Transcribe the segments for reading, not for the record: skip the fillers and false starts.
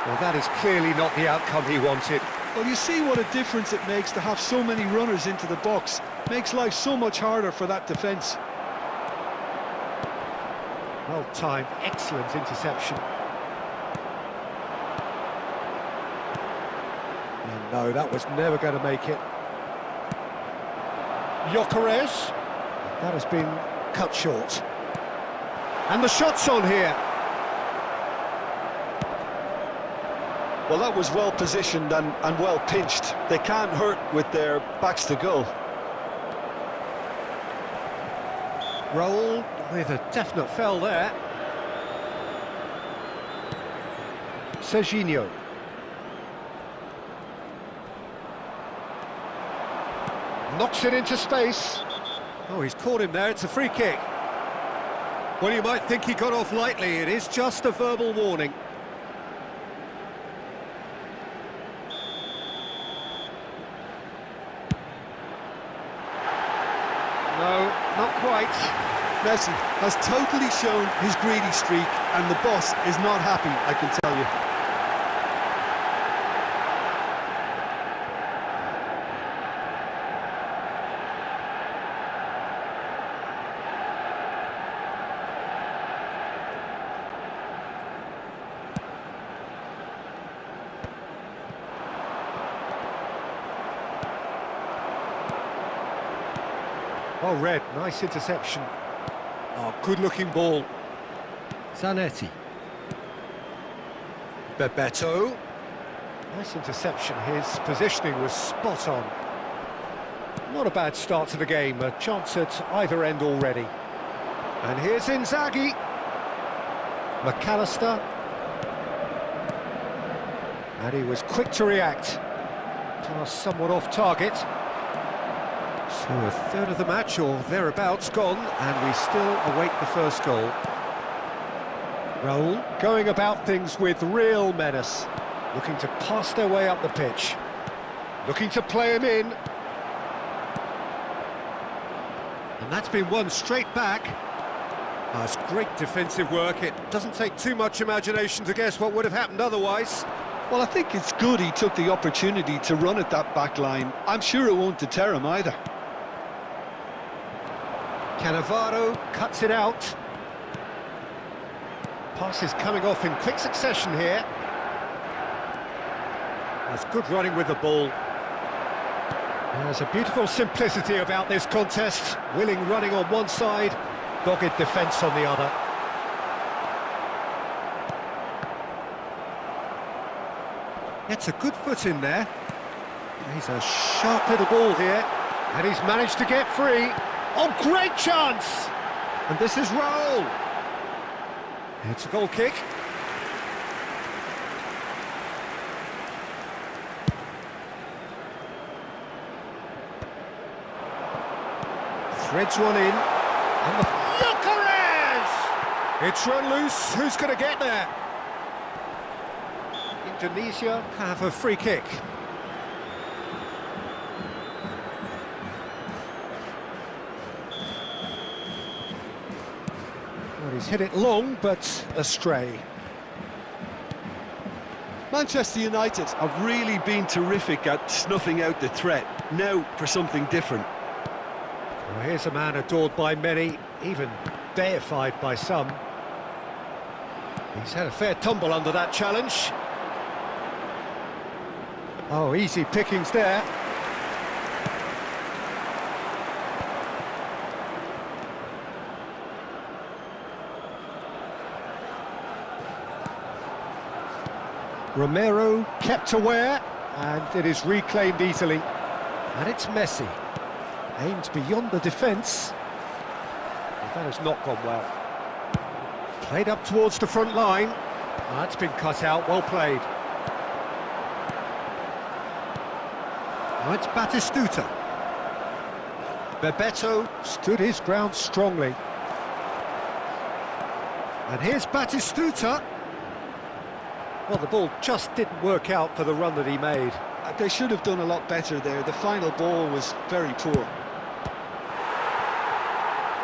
Well, that is clearly not the outcome he wanted. Well, you see what a difference it makes to have so many runners into the box. Makes life so much harder for that defence. Well timed, excellent interception. And no, that was never going to make it. Gyökeres. That has been cut short. And the shot's on here. Well, that was well positioned and well pinched. They can't hurt with their backs to goal. Roll with a definite fell there. Serginho. Knocks it into space. Oh, he's caught him there, it's a free kick. Well, you might think he got off lightly, it is just a verbal warning. No, not quite. Messi has totally shown his greedy streak, and the boss is not happy, I can tell you. Oh, Red, nice interception. Oh, good-looking ball. Zanetti. Bebeto. Nice interception, his positioning was spot on. Not a bad start to the game, a chance at either end already. And here's Inzaghi. McAllister. And he was quick to react. Task somewhat off target. So a third of the match, or thereabouts, gone, and we still await the first goal. Raul going about things with real menace, looking to pass their way up the pitch, looking to play him in. And that's been won straight back. That's great defensive work. It doesn't take too much imagination to guess what would have happened otherwise. Well, I think it's good he took the opportunity to run at that back line. I'm sure it won't deter him either. Cannavaro cuts it out. Pass is coming off in quick succession here. There's good running with the ball. There's a beautiful simplicity about this contest. Willing running on one side, dogged defence on the other. Gets a good foot in there. He's a sharp little ball here, and he's managed to get free. Oh, great chance! And this is Raul. It's a goal kick. Threads one in. And the Gyökeres! It's run loose. Who's going to get there? Indonesia have a free kick. Well, he's hit it long, but astray. Manchester United have really been terrific at snuffing out the threat. Now for something different. Well, here's a man adored by many, even deified by some. He's had a fair tumble under that challenge. Oh, easy pickings there. Romero kept aware, and it is reclaimed easily. And it's Messi. Aimed beyond the defence. But that has not gone well. Played up towards the front line. That's been cut out, well played. Now it's Batistuta. Bebeto stood his ground strongly. And here's Batistuta. Well, the ball just didn't work out for the run that he made. They should have done a lot better there. The final ball was very poor.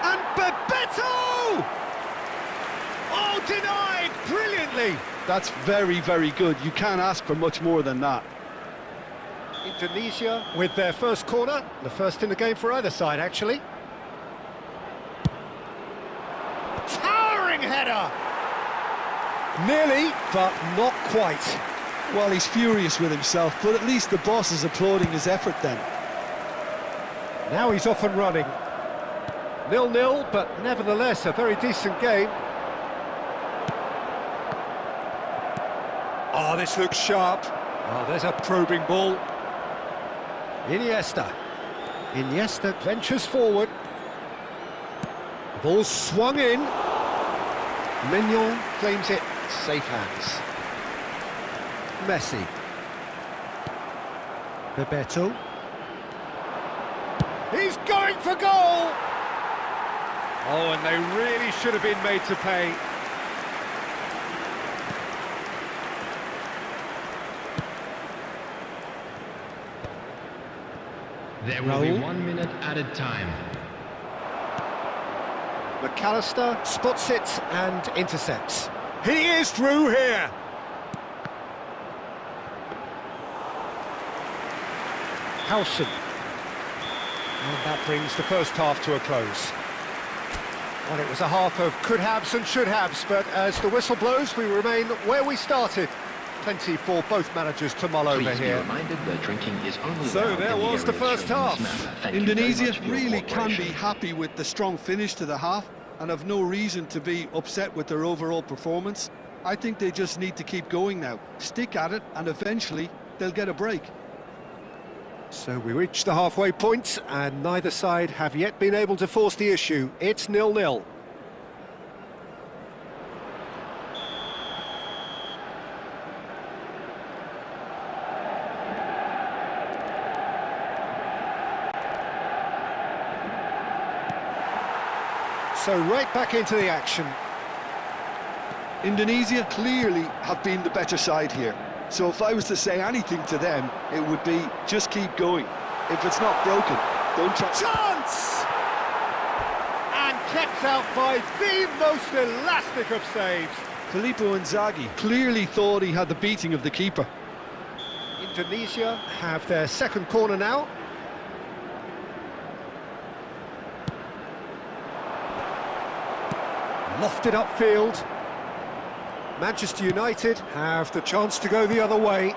And Bebeto! Oh, denied brilliantly. Tadi. That's very, very good. You can't ask for much more than that. Indonesia with their first corner, the first in the game for either side, actually. Towering header! Nearly, but not quite. Well, he's furious with himself, but at least the boss is applauding his effort then. Now he's off and running. 0-0, but nevertheless a very decent game. Oh, this looks sharp. Oh, there's a probing ball. Iniesta ventures forward. The ball swung in. Mignon claims it. Safe hands. Messi. Bebeto. He's going for goal! Oh, and they really should have been made to pay. There will be 1 minute added time. McAllister spots it and intercepts. He is through here. Howson. And that brings the first half to a close. Well, it was a half of could-haves and should-haves, but as the whistle blows, we remain where we started. Plenty for both managers to mull over here. Reminded that drinking is only So there was the first half. Indonesia really can be happy with the strong finish to the half and have no reason to be upset with their overall performance. I think they just need to keep going now, stick at it, and eventually they'll get a break. So we reach the halfway point, and neither side have yet been able to force the issue. It's 0-0. So right back into the action. Indonesia clearly have been the better side here. So if I was to say anything to them, it would be just keep going. If it's not broken, don't try. Chance! And kept out by the most elastic of saves. Filippo Inzaghi clearly thought he had the beating of the keeper. Indonesia have their second corner now. Lofted upfield. Manchester United have the chance to go the other way.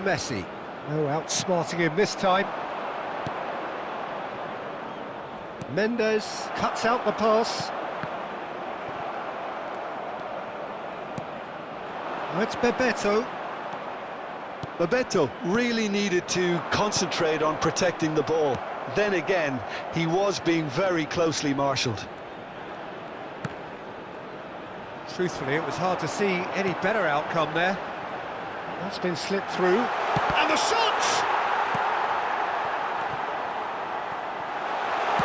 Messi. Oh, outsmarting him this time. Mendes cuts out the pass. Oh, it's Bebeto. Bebeto really needed to concentrate on protecting the ball. Then again, he was being very closely marshalled. Truthfully, it was hard to see any better outcome there. That's been slipped through. And the shot!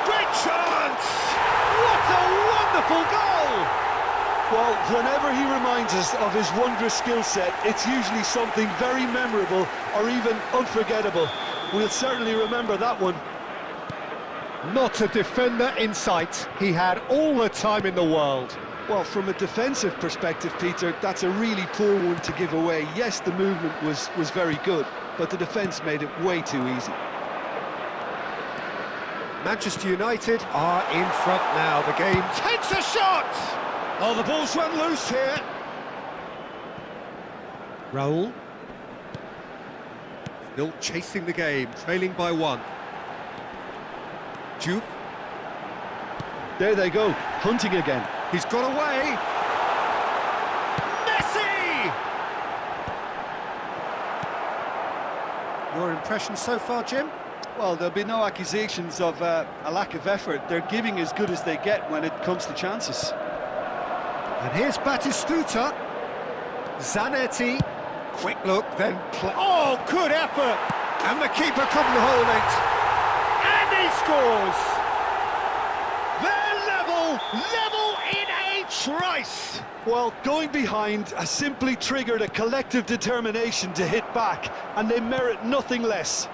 Great chance! What a wonderful goal! Well, whenever he reminds us of his wondrous skill set, it's usually something very memorable or even unforgettable. We'll certainly remember that one. Not a defender in sight. He had all the time in the world. Well, from a defensive perspective, Peter, that's a really poor one to give away. Yes, the movement was very good, but the defence made it way too easy. Manchester United are in front now. The game takes a shot! Oh, the ball's run loose here. Raul. Still chasing the game, trailing by one. Juve. There they go, hunting again. He's got away. Messi! Your impression so far, Jim? Well, there'll be no accusations of a lack of effort. They're giving as good as they get when it comes to chances. And here's Batistuta. Zanetti. Quick look, then play. Oh, good effort! And the keeper couldn't hold it. And he scores! They're level in a trice! Well, going behind has simply triggered a collective determination to hit back, and they merit nothing less.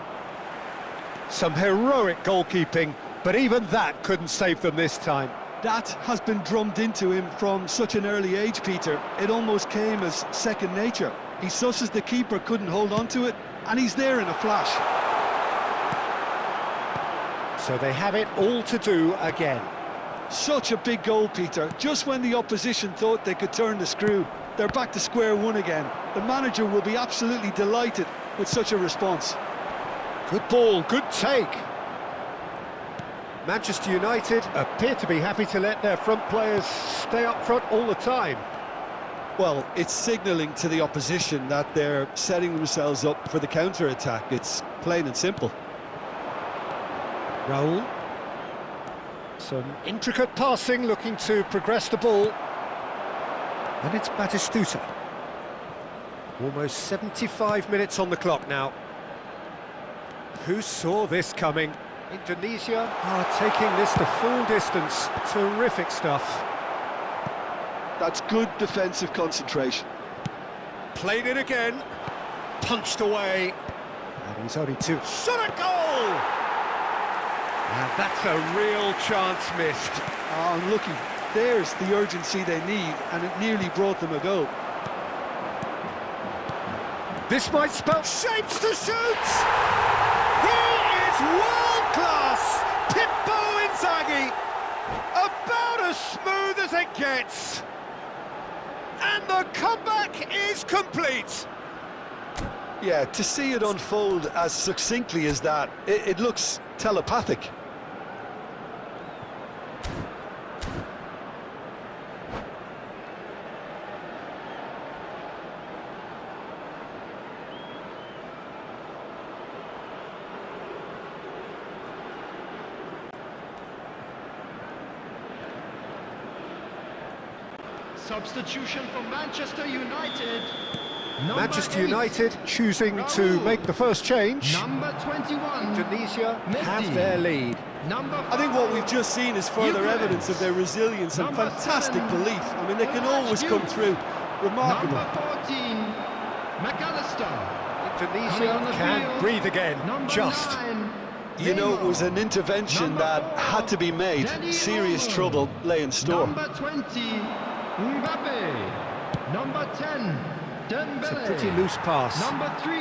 Some heroic goalkeeping, but even that couldn't save them this time. That has been drummed into him from such an early age, Peter. It almost came as second nature. He susses the keeper couldn't hold on to it, and he's there in a flash. So they have it all to do again. Such a big goal, Peter. Just when the opposition thought they could turn the screw, they're back to square one again. The manager will be absolutely delighted with such a response. Good ball, good take. Manchester United appear to be happy to let their front players stay up front all the time. Well, it's signalling to the opposition that they're setting themselves up for the counter-attack. It's plain and simple. Raul. Some intricate passing, looking to progress the ball. And it's Batistuta. Almost 75 minutes on the clock now. Who saw this coming? Indonesia are taking this the full distance. Terrific stuff. That's good defensive concentration. Played it again. Punched away. And he's only two. Shot a goal! And that's a real chance missed. Oh, unlucky. There's the urgency they need, and it nearly brought them a goal. This might spell shapes to shoot! He is world-class! Pippo Inzaghi! About as smooth as it gets! And the comeback is complete! Yeah, to see it unfold as succinctly as that, it looks telepathic. Substitution for Manchester United. Manchester 8, United choosing to make the first change. Number 21. Indonesia Messi. have their lead. Number 5. I think what we've just seen is further Ukraine. evidence of their resilience and Number fantastic 7. belief. I mean, they can always come through. Remarkable. Number 14. McAllister. Coming Indonesia on the can field. breathe again. Number Just. 9. You know, it was an intervention Number that 4. had to be made. Danny Serious Olmo. trouble lay in store. Number 20. Mbappe. Number 10. Dembele. It's a pretty loose pass. Number 3.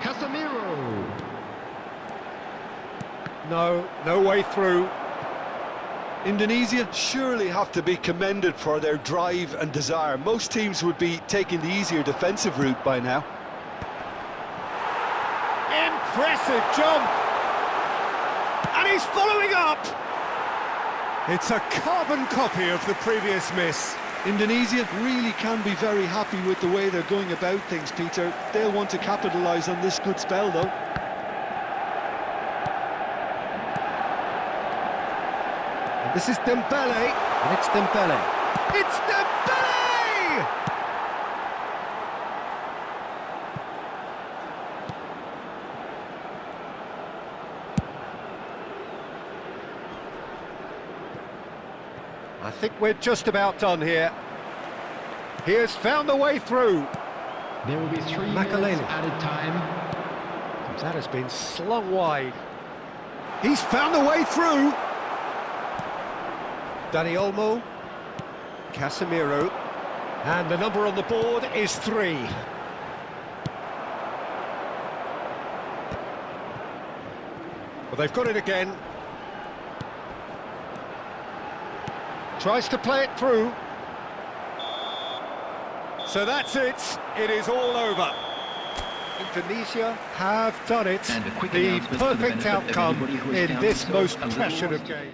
Casemiro. No way through. Indonesia surely have to be commended for their drive and desire. Most teams would be taking the easier defensive route by now. Impressive jump! And he's following up! It's a carbon copy of the previous miss. Indonesia really can be very happy with the way they're going about things, Peter. They'll want to capitalise on this good spell, though. And this is Dembele, and it's Dembele. It's Dembele! I think we're just about done here. He has found a way through. There will be 3 Makalele. minutes added time. That has been slung wide. He's found a way through. Danny Olmo, Casemiro, and the number on the board is 3. Well, they've got it again. Tries to play it through. So that's it. It is all over. Indonesia have done it. And a quick The announcement for the perfect benefit of outcome anybody who is in counting this scores most a little passionate lost. game.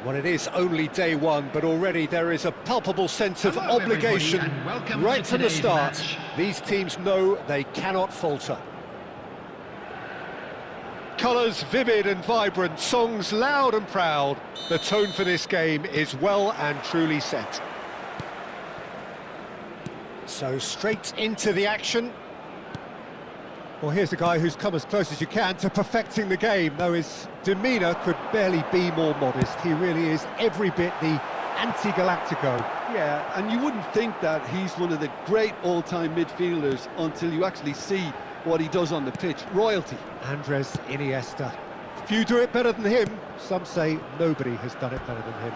Well, it is only day one, but already there is a palpable sense of Hello, obligation everybody, and welcome right to from the today's start. match. These teams know they cannot falter. Colours vivid and vibrant, songs loud and proud. The tone for this game is well and truly set. So straight into the action. Well, here's a guy who's come as close as you can to perfecting the game, though his demeanour could barely be more modest. He really is every bit the anti-Galactico. Yeah, and you wouldn't think that he's one of the great all-time midfielders until you actually see what he does on the pitch. Royalty. Andres Iniesta. Few do it better than him. Some say nobody has done it better than him.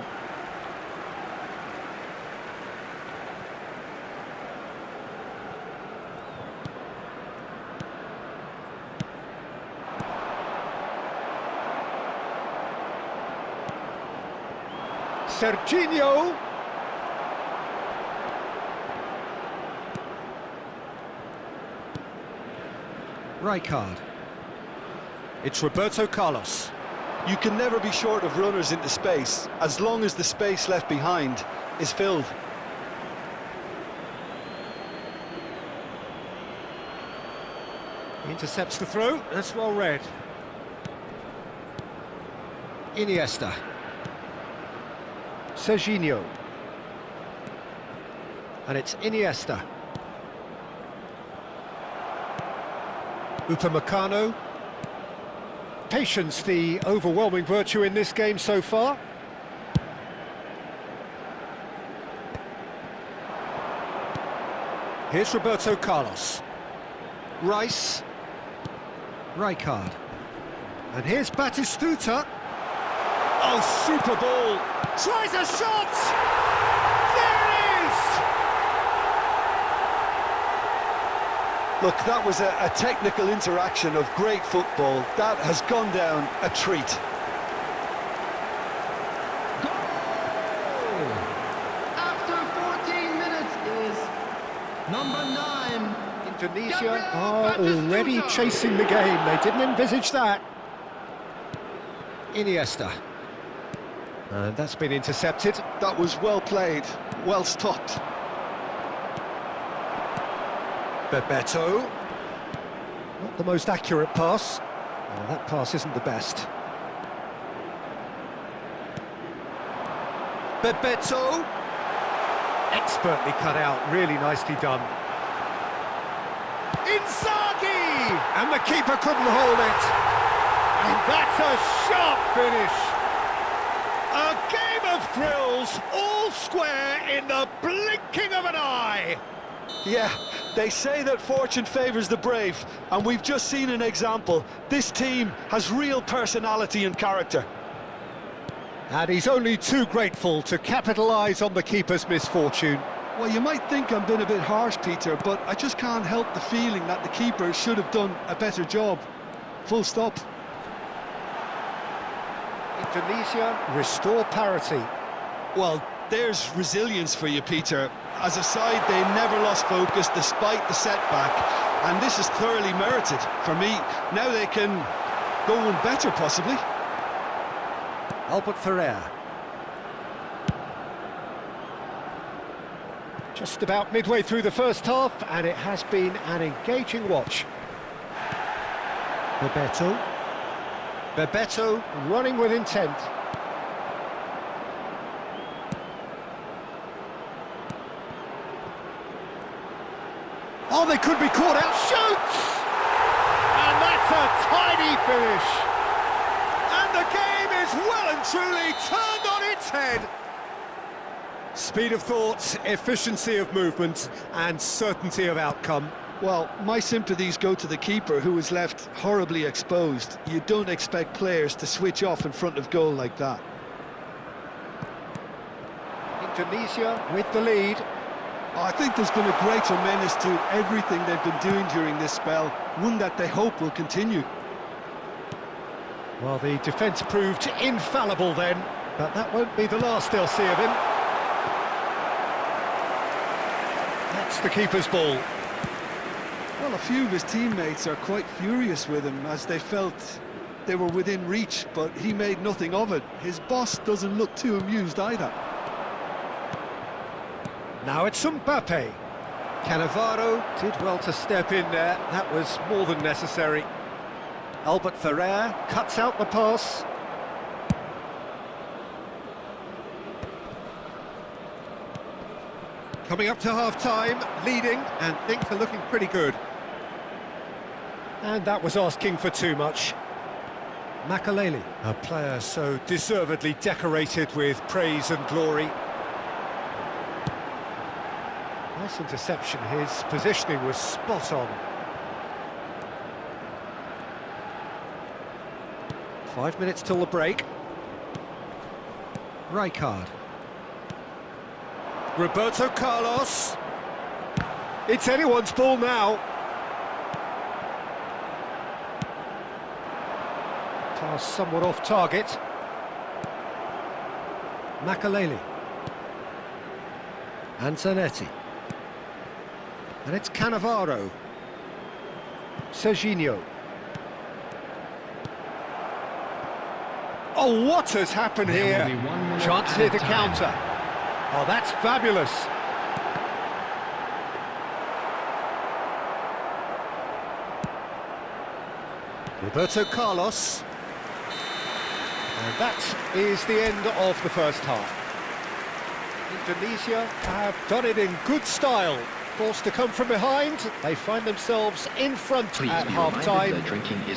Serginho. Rijkaard. It's Roberto Carlos. You can never be short of runners into space, as long as the space left behind is filled. He intercepts the throw. That's well read. Iniesta. Serginho. And it's Iniesta. Upamecano. Patience, the overwhelming virtue in this game so far. Here's Roberto Carlos. Rice. Rijkaard. And here's Batistuta. Oh, super ball. Tries a shot! There it is! Look, that was a technical interaction of great football. That has gone down a treat. Goal! After 14 minutes is number 9. Indonesia are already chasing the game. They didn't envisage that. Iniesta. And that's been intercepted. That was well played, well stopped. Bebeto. Not the most accurate pass. Well, that pass isn't the best. Bebeto. Expertly cut out, really nicely done. Inzaghi! And the keeper couldn't hold it. And that's a sharp finish. A game of thrills, all square in the blinking of an eye. Yeah, they say that fortune favours the brave, and we've just seen an example. This team has real personality and character. And he's only too grateful to capitalise on the keeper's misfortune. Well, you might think I'm being a bit harsh, Peter, but I just can't help the feeling that the keeper should have done a better job. Full stop. Indonesia restore parity. Well, there's resilience for you, Peter. As a side, they never lost focus despite the setback, and this is thoroughly merited for me. Now they can go one better, possibly. Albert Ferrer. Just about midway through the first half, and it has been an engaging watch. Bebeto. Bebeto running with intent. Oh, they could be caught out. Shoots! And that's a tidy finish. And the game is well and truly turned on its head. Speed of thought, efficiency of movement, and certainty of outcome. Well, my sympathies go to the keeper, who was left horribly exposed. You don't expect players to switch off in front of goal like that. Indonesia with the lead. I think there's been a great tremendous to everything they've been doing during this spell, one that they hope will continue. Well, the defence proved infallible then, but that won't be the last they'll see of him. That's the keeper's ball. Well, a few of his teammates are quite furious with him, as they felt They were within reach, but he made nothing of it. His boss doesn't look too amused either. Now it's Mbappe. Cannavaro did well to step in there. That was more than necessary. Albert Ferrer cuts out the pass. Coming up to half-time, leading, and things are looking pretty good. And that was asking for too much. Makaleli, a player so deservedly decorated with praise and glory. Nice interception, his positioning was spot on. 5 minutes till the break. Rijkaard. Roberto Carlos. It's anyone's ball now. Pass somewhat off target. Makaleli. And Zanetti. And it's Cannavaro. Serginho. Oh, what has happened here? Chance here to counter. Oh, that's fabulous. Roberto Carlos. And that is the end of the first half. Indonesia have done it in good style. Forced to come from behind, they find themselves in front at half-time,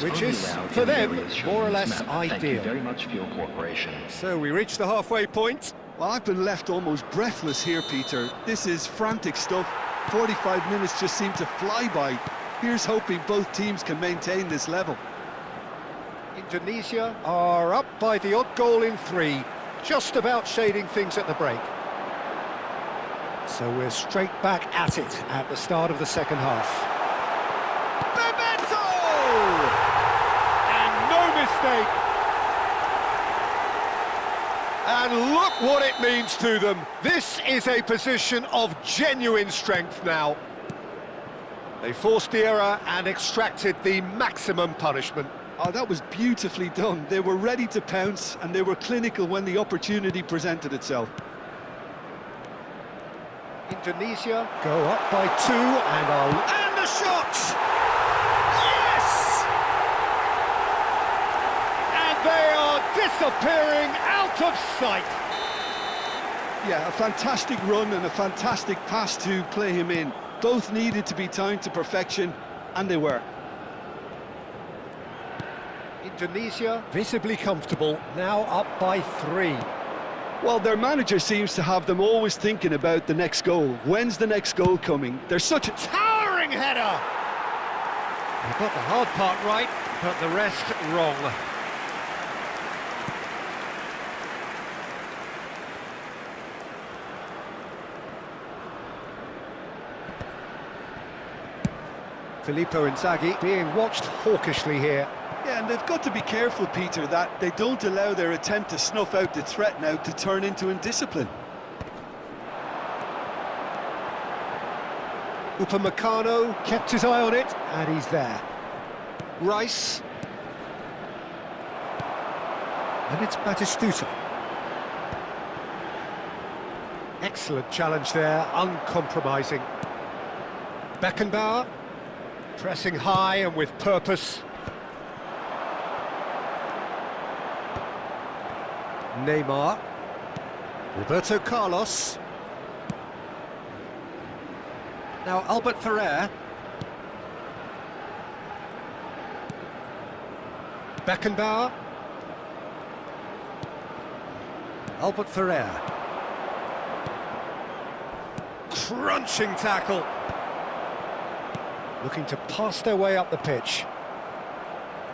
which is, for them, more or less ideal. Very much for your cooperation. So we reach the halfway point. Well, I've been left almost breathless here, Peter. This is frantic stuff. 45 minutes just seem to fly by. Here's hoping both teams can maintain this level. Indonesia are up by the odd goal in 3, just about shading things at the break. So we're straight back at it at the start of the second half. Bebeto! And no mistake. And look what it means to them. This is a position of genuine strength now. They forced the error and extracted the maximum punishment. Oh, that was beautifully done. They were ready to pounce and they were clinical when the opportunity presented itself. Indonesia go up by 2 and the shot! Yes! And they are disappearing out of sight. Yeah, a fantastic run and a fantastic pass to play him in. Both needed to be timed to perfection, and they were. Indonesia visibly comfortable, now up by 3. Well, their manager seems to have them always thinking about the next goal. When's the next goal coming? They're such a Towering header! They got the hard part right, but the rest wrong. Filippo Inzaghi being watched hawkishly here. Yeah, and they've got to be careful, Peter, that they don't allow their attempt to snuff out the threat now to turn into indiscipline. Upamecano kept his eye on it, and he's there. Rice. And it's Batistuta. Excellent challenge there, uncompromising. Beckenbauer, pressing high and with purpose. Neymar. Roberto Carlos. Now Albert Ferrer. Beckenbauer. Albert Ferrer. Crunching tackle. Looking to pass their way up the pitch.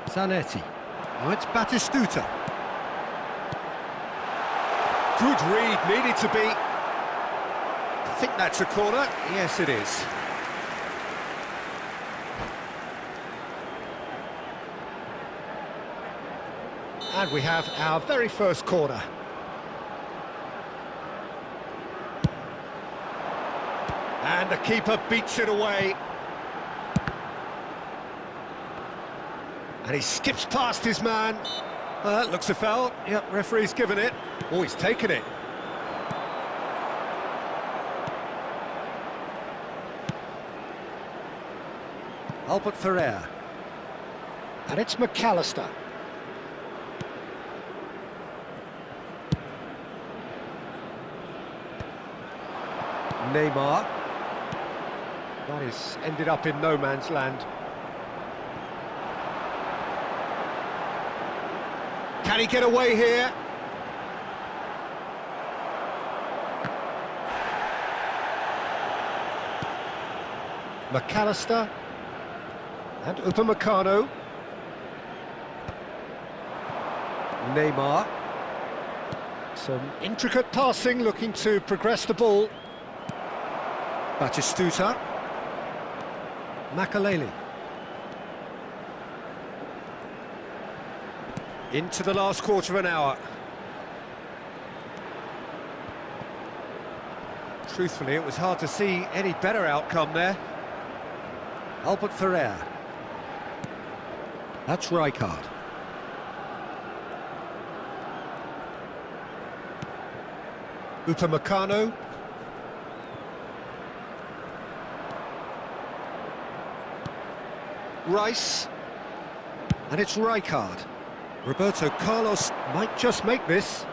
Zanetti. Now it's Batistuta. Good read, needed to be. I think that's a corner. Yes, it is. And we have our very first corner. And the keeper beats it away. And he skips past his man. Looks a foul. Yep, referee's given it. Oh, he's taken it. Albert Ferrer. And it's McAllister. Neymar. That is ended up in no man's land. Can he get away here? McAllister. And Upamecano. Neymar. Some intricate passing, looking to progress the ball. Batistuta. Makaleli. Into the last quarter of an hour. Truthfully, it was hard to see any better outcome there. Albert Ferrer. That's Rijkaard. Upamecano. Rice. And it's Rijkaard. Roberto Carlos might just make this.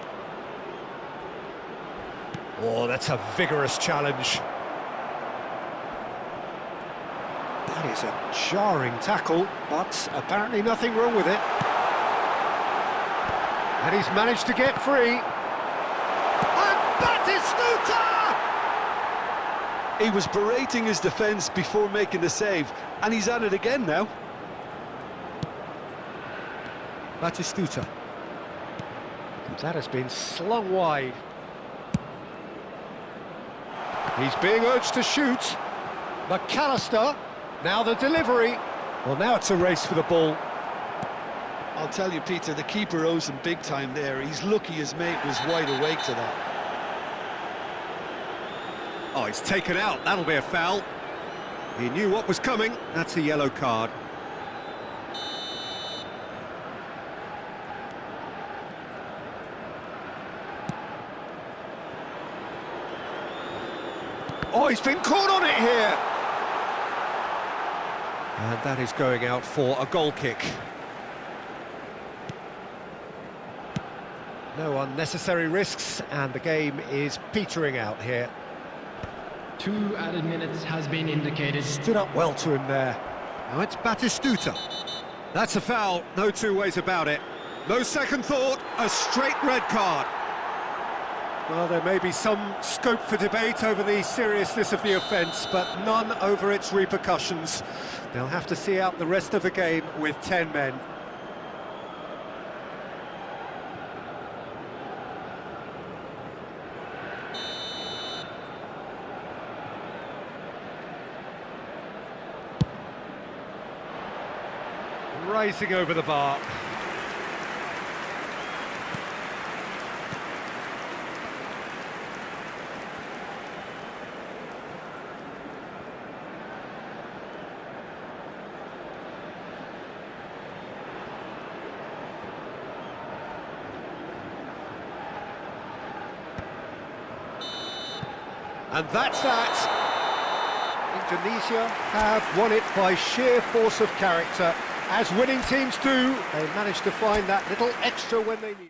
Oh, that's a vigorous challenge. That is a jarring tackle, but apparently nothing wrong with it. And he's managed to get free. And Batistuta! He was berating his defence before making the save, and he's at it again now. Batistuta. That has been slung wide. He's being urged to shoot. McAllister. Now the delivery. Well, now it's a race for the ball. I'll tell you, Peter, the keeper owes him big time there. He's lucky his mate was wide awake to that. Oh, he's taken out. That'll be a foul. He knew what was coming. That's a yellow card. Oh, he's been caught on it here. And that is going out for a goal kick. No unnecessary risks, and the game is petering out here. 2 added minutes has been indicated. Stood up well to him there. Now it's Batistuta. That's a foul, no two ways about it. No second thought, a straight red card. Well, there may be some scope for debate over the seriousness of the offence, but none over its repercussions. They'll have to see out the rest of the game with 10 men. Rising over the bar. And that's that. Indonesia have won it by sheer force of character. As winning teams do, they managed to find that little extra when they need it.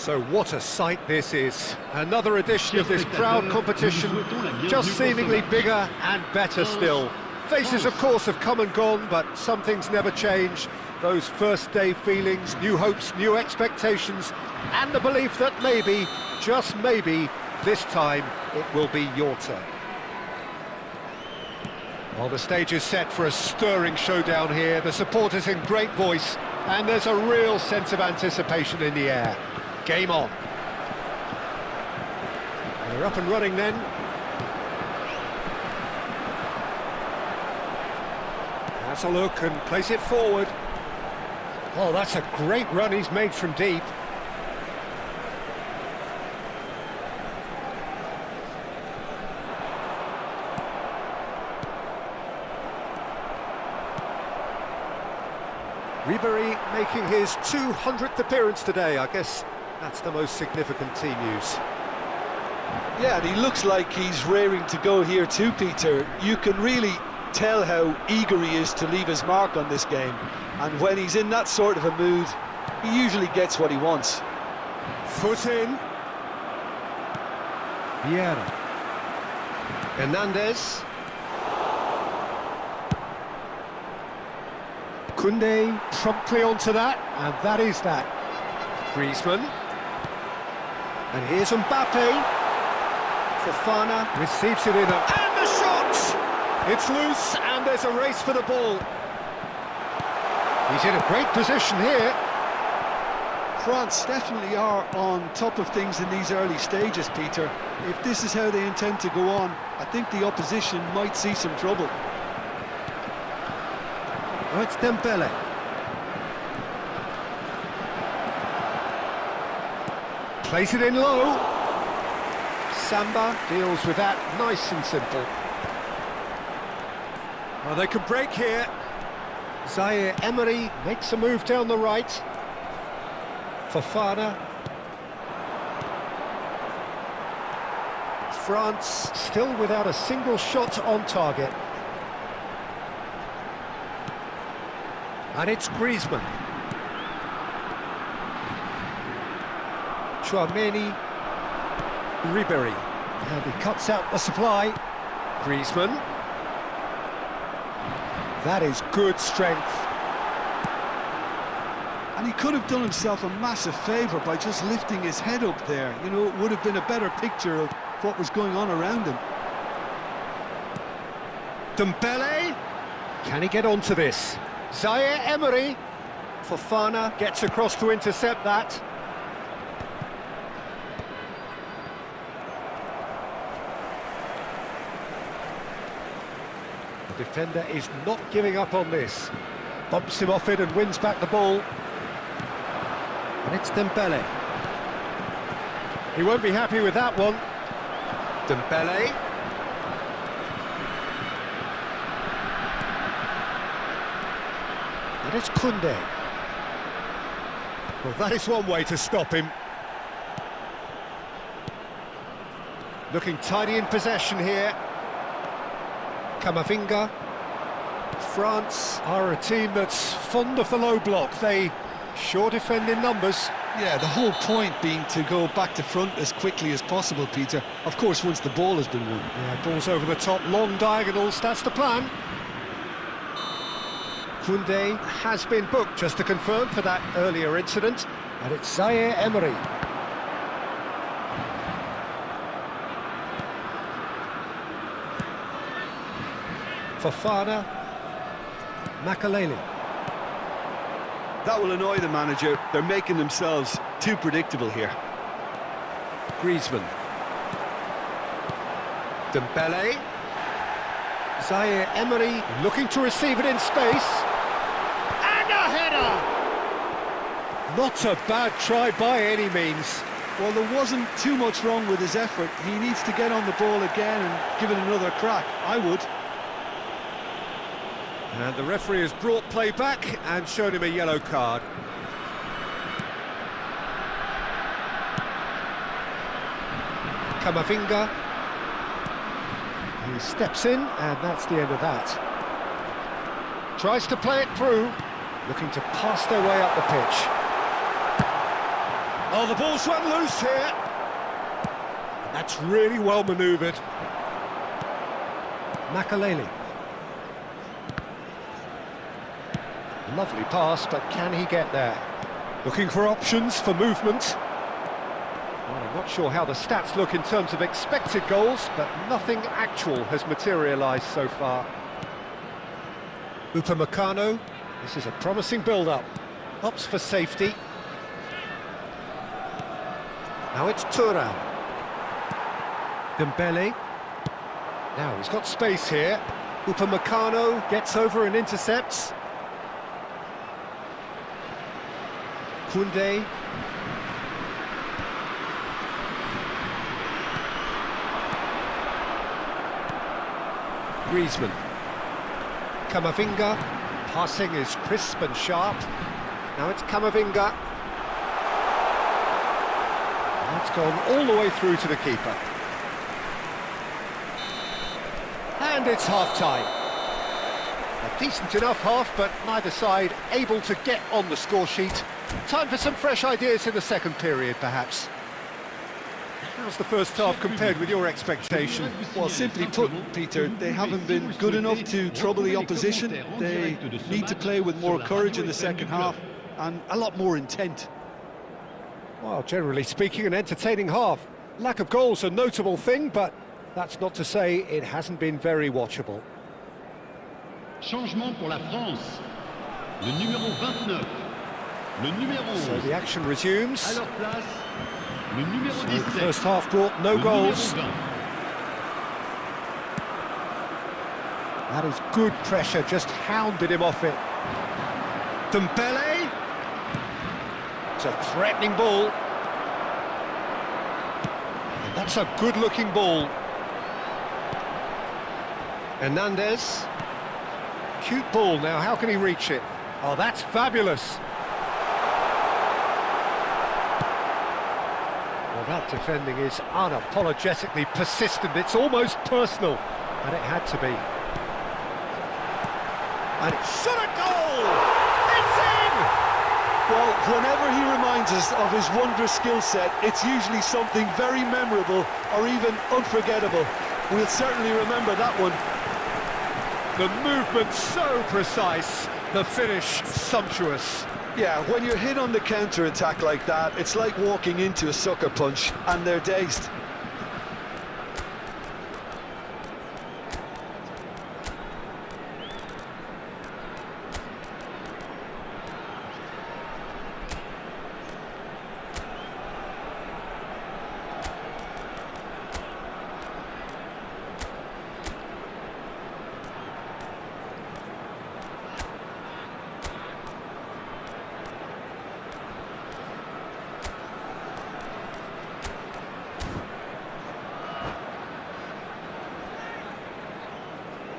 So what a sight this is. Another edition of this proud competition, just seemingly bigger and better still. Faces, of course, have come and gone, but some things never change. Those first day feelings, new hopes, new expectations, and the belief that maybe, just maybe, this time it will be your turn. Well, the stage is set for a stirring showdown here. The supporters in great voice, and there's a real sense of anticipation in the air. Game on. They're up and running then. Has a look and plays it forward. Oh, that's a great run he's made from deep. Ribery making his 200th appearance today. I guess that's the most significant team news. Yeah, and he looks like he's raring to go here too, Peter. You can really tell how eager he is to leave his mark on this game. And when he's in that sort of a mood, he usually gets what he wants. Foot in. Vieira. Hernandez. Koundé promptly onto that, and that is that. Griezmann. And here's Mbappe. Fofana receives it in, and the shot! It's loose, and there's a race for the ball. He's in a great position here. France definitely are on top of things in these early stages, Peter. If this is how they intend to go on, I think the opposition might see some trouble. Oh, it's Dembele. Plays it in low. Samba deals with that nice and simple. Well, they can break here. Zaire Emery makes a move down the right. Fofana. France still without a single shot on target. And it's Griezmann. Chouameni. Ribéry. And he cuts out the supply. Griezmann. That is good strength. And he could have done himself a massive favour by just lifting his head up there. You know, it would have been a better picture of what was going on around him. Dembele. Can he get onto this? Zaire Emery. Fofana gets across to intercept that. The defender is not giving up on this. Bumps him off it and wins back the ball. And it's Dembele. He won't be happy with that one. Dembele. And it's Koundé. Well, that is one way to stop him. Looking tidy in possession here. Camavinga. France are a team that's fond of the low block. They sure defend in numbers. Yeah, the whole point being to go back to front as quickly as possible, Peter. Of course, once the ball has been won. Yeah, balls over the top, long diagonals, that's the plan. Koundé has been booked, just to confirm, for that earlier incident. And it's Zaire Emery. Fofana. Makaleli. That will annoy the manager. They're making themselves too predictable here. Griezmann. Dembele. Zaire Emery looking to receive it in space. And a header! Not a bad try by any means. Well, there wasn't too much wrong with his effort. He needs to get on the ball again and give it another crack. I would. And the referee has brought play back and shown him a yellow card. Camavinga. He steps in, and that's the end of that. Tries to play it through, looking to pass their way up the pitch. Oh, the ball's run loose here. That's really well manoeuvred. Makaleli. Lovely pass, but can he get there? Looking for options for movement. Well, I'm not sure how the stats look in terms of expected goals, but nothing actual has materialised so far. Upamecano, this is a promising build-up. Opts for safety. Now it's Thuram. Dembele. Now he's got space here. Upamecano gets over and intercepts. Koundé. Griezmann. Camavinga. Passing is crisp and sharp. Now it's Camavinga. That's gone all the way through to the keeper. And it's half-time. A decent enough half, but neither side able to get on the score sheet. Time for some fresh ideas in the second period, perhaps. How's the first half compared with your expectation? Well, simply put, Peter, they haven't been good enough to trouble the opposition. They need to play with more courage in the second half and a lot more intent. Well, generally speaking, an entertaining half. Lack of goals a notable thing, but that's not to say it hasn't been very watchable. Changement pour la France. Le numéro 29. Le numéro So 11. the action resumes. À leur place, le numéro So the 17. first half brought no Le goals. numéro 20. That is good pressure, just hounded him off it. Dembele. It's a threatening ball. And that's a good-looking ball. Hernandez. Cute ball now, how can he reach it? Oh, that's fabulous. Well, that defending is unapologetically persistent. It's almost personal, and it had to be. And it's shot a goal! It's in! Well, whenever he reminds us of his wondrous skill set, it's usually something very memorable or even unforgettable. We'll certainly remember that one. The movement so precise, the finish sumptuous. Yeah, when you're hit on the counter-attack like that, it's like walking into a sucker punch, and they're dazed.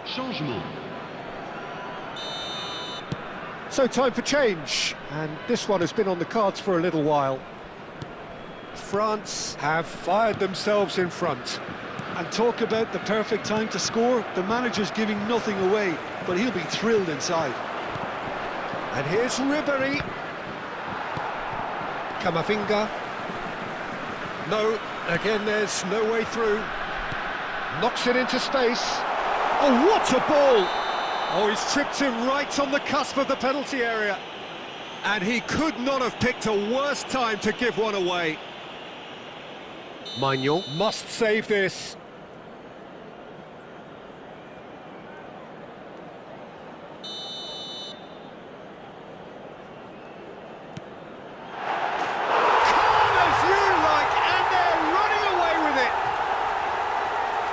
Changement. So time for change, and this one has been on the cards for a little while. France have fired themselves in front. And talk about the perfect time to score. The manager's giving nothing away, but he'll be thrilled inside. And here's Ribéry. Camavinga. No, again there's no way through. Knocks it into space. Oh, what a ball! Oh, he's tripped him right on the cusp of the penalty area. And he could not have picked a worse time to give one away. Maignan must save this.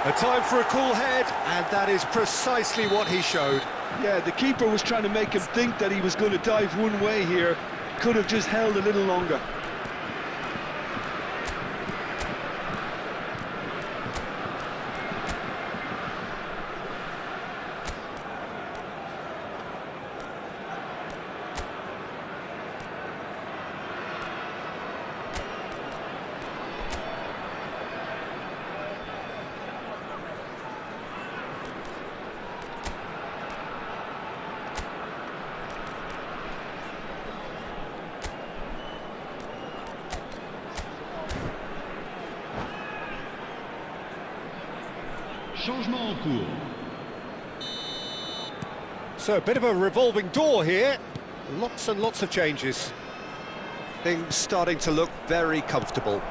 A time for a cool head, and that is precisely what he showed. Yeah, the keeper was trying to make him think that he was going to dive one way here. Could have just held a little longer. Changement en cours. So a bit of a revolving door here. Lots and lots of changes. Things starting to look very comfortable.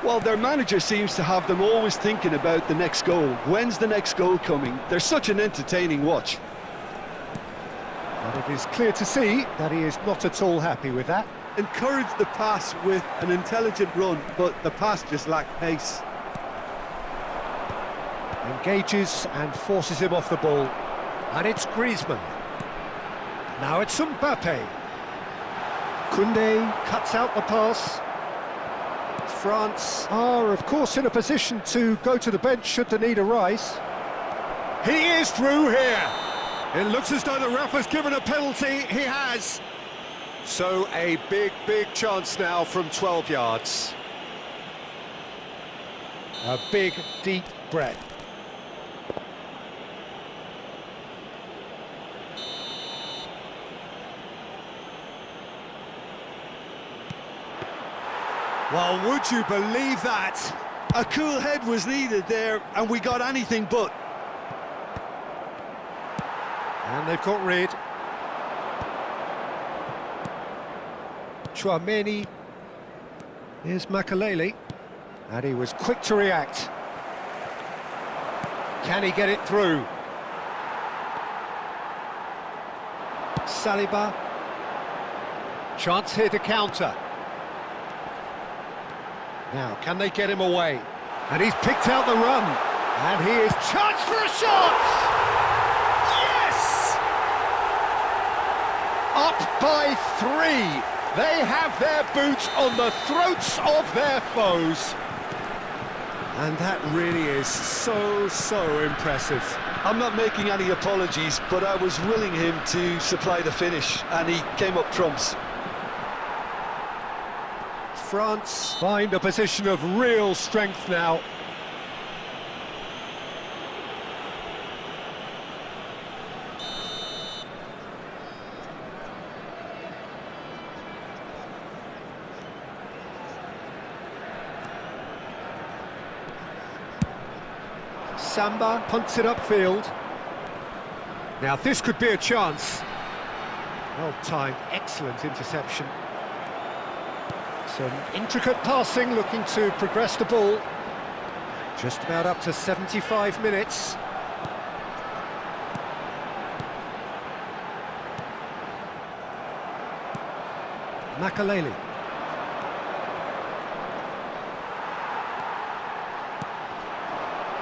Well, their manager seems to have them always thinking about the next goal. When's the next goal coming? They're such an entertaining watch. And it is clear to see that he is not at all happy with that. Encouraged the pass with an intelligent run, but the pass just lacked pace. Engages and forces him off the ball. And it's Griezmann. Now it's Mbappe. Koundé cuts out the pass. France are, of course, in a position to go to the bench should the need arise. He is through here. It looks as though the ref has given a penalty. He has. So a big chance now from 12 yards. A big, deep breath. Well, would you believe that? A cool head was needed there, and we got anything but. And they've got rid. Chouameni. Here's Makaleli. And he was quick to react. Can he get it through? Saliba. Chance here to counter. Now, can they get him away? And he's picked out the run. And he is charged for a shot! Yes! Up by 3. They have their boots on the throats of their foes. And that really is so impressive. I'm not making any apologies, but I was willing him to supply the finish, and he came up trumps. France find a position of real strength now. Samba punts it upfield. Now this could be a chance. Well timed, excellent interception. Some intricate passing, looking to progress the ball. Just about up to 75 minutes. Makaleli.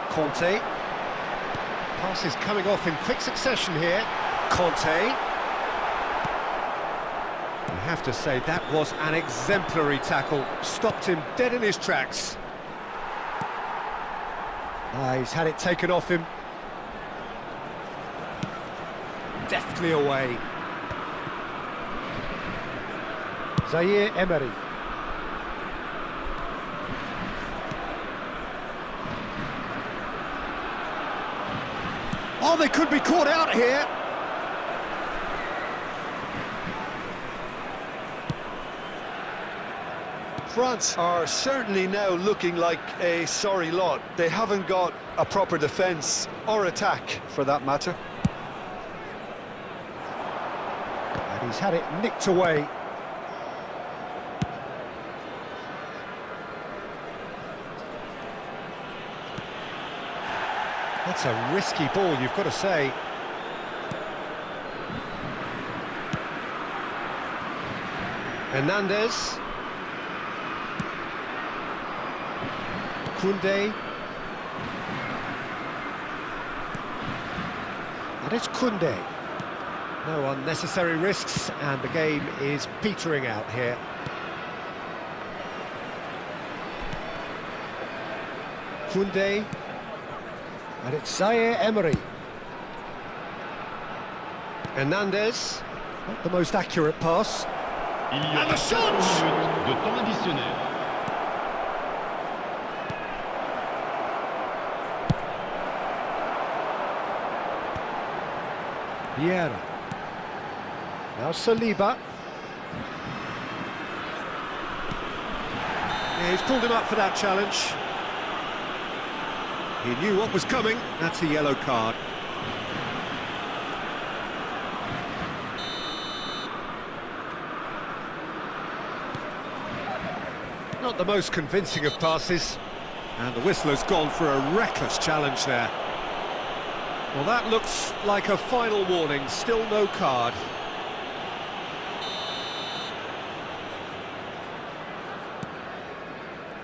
Conte. Passes coming off in quick succession here. Conte. You have to say that was an exemplary tackle. Stopped him dead in his tracks. He's had it taken off him. Deftly away. Zaire Emery. Oh, they could be caught out here. France are certainly now looking like a sorry lot. They haven't got a proper defence, or attack, for that matter. And he's had it nicked away. That's a risky ball, you've got to say. Hernandez. Koundé. And it's Koundé. No unnecessary risks, and the game is petering out here. Koundé. And it's Zaire Emery. Hernandez. Not the most accurate pass. And the shot! De temps additionnel. Vieira. Now Saliba. Yeah, he's pulled him up for that challenge. He knew what was coming. That's a yellow card. Not the most convincing of passes. And the whistler's gone for a reckless challenge there. Well, that looks like a final warning. Still no card.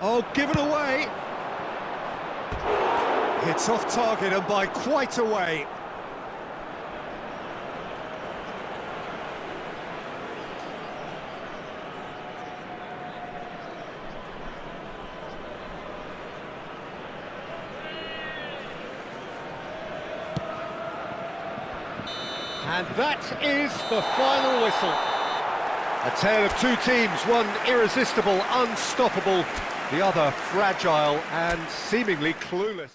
Oh, given away. It's off target and by quite a way. And that is the final whistle. A tale of two teams, one irresistible, unstoppable, the other fragile and seemingly clueless.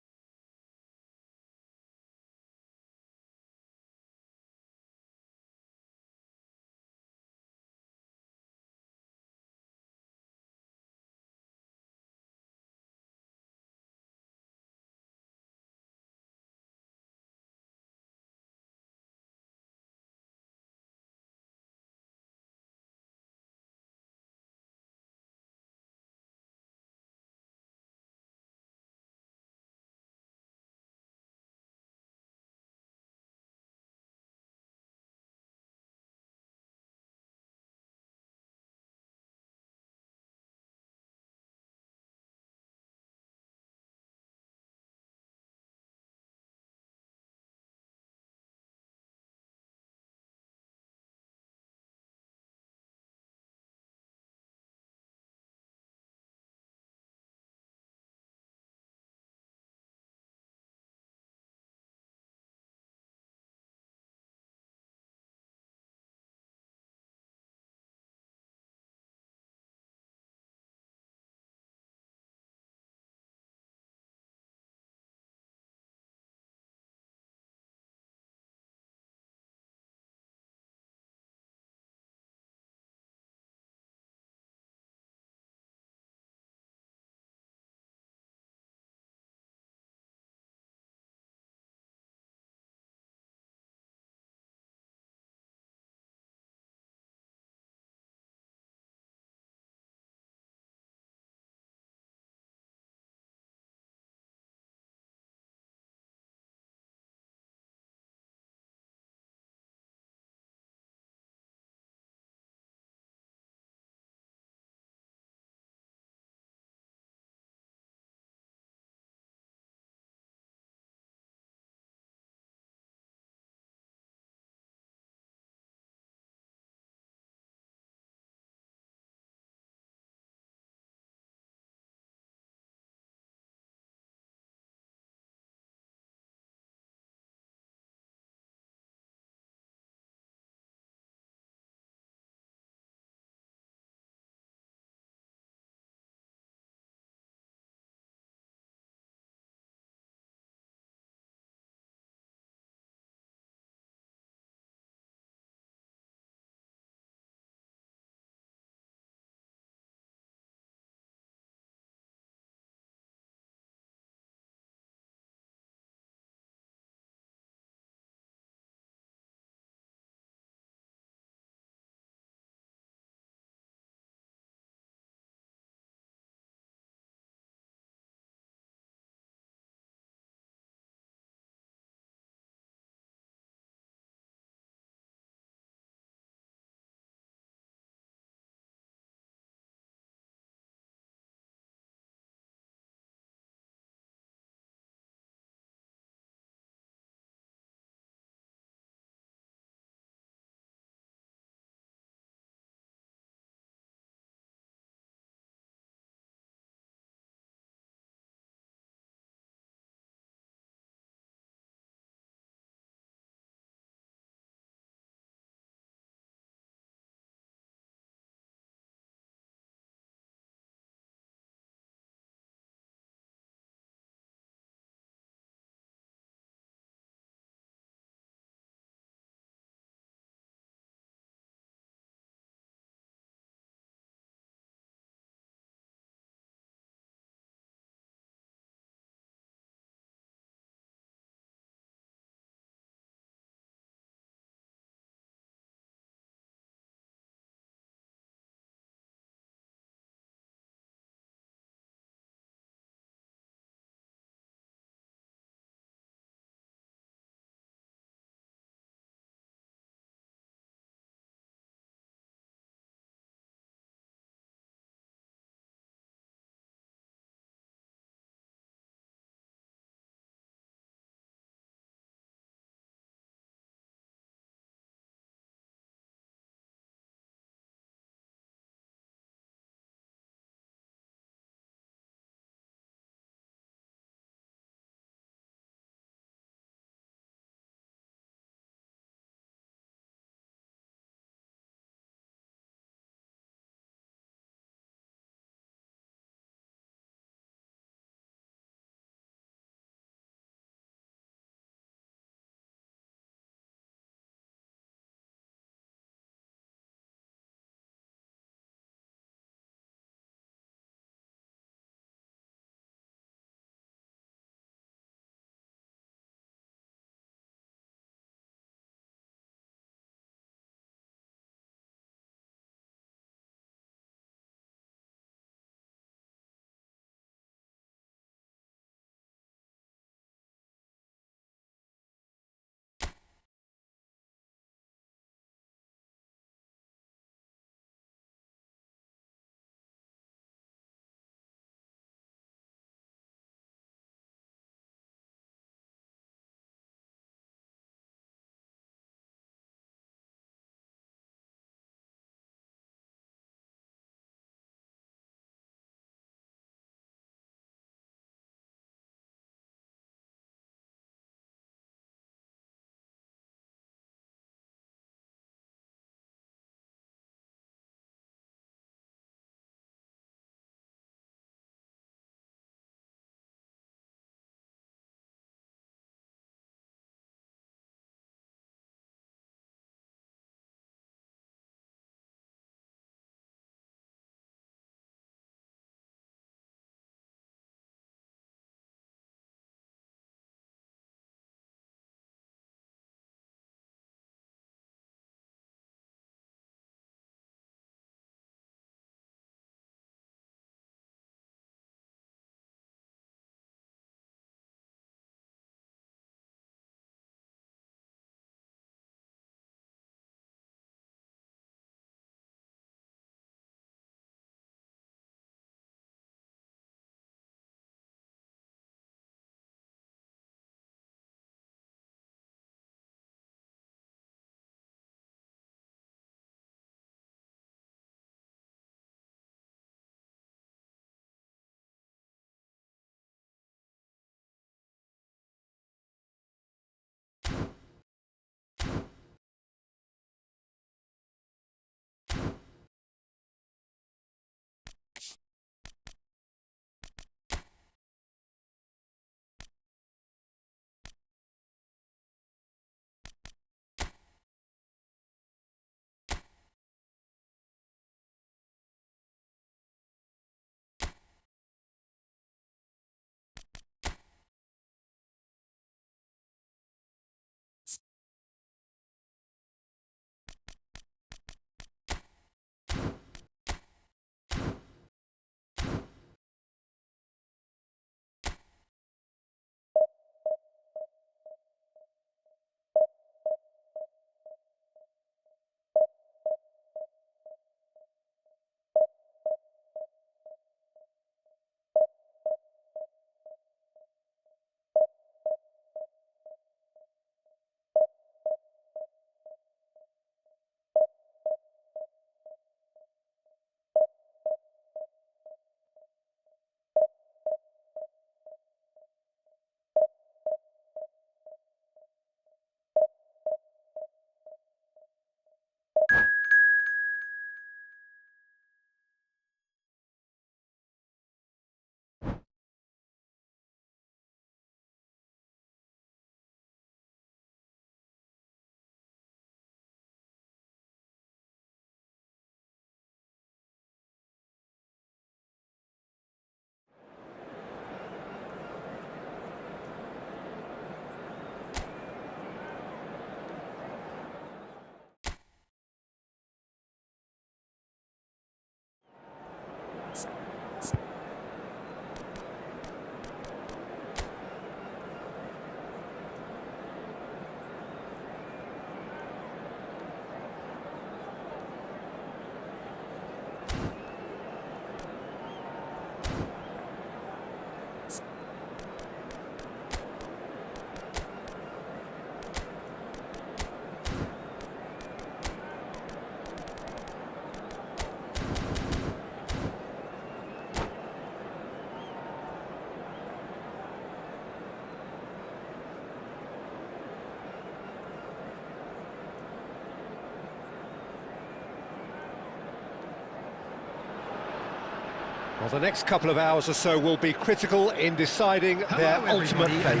Well, the next couple of hours or so will be critical in deciding their ultimate fate.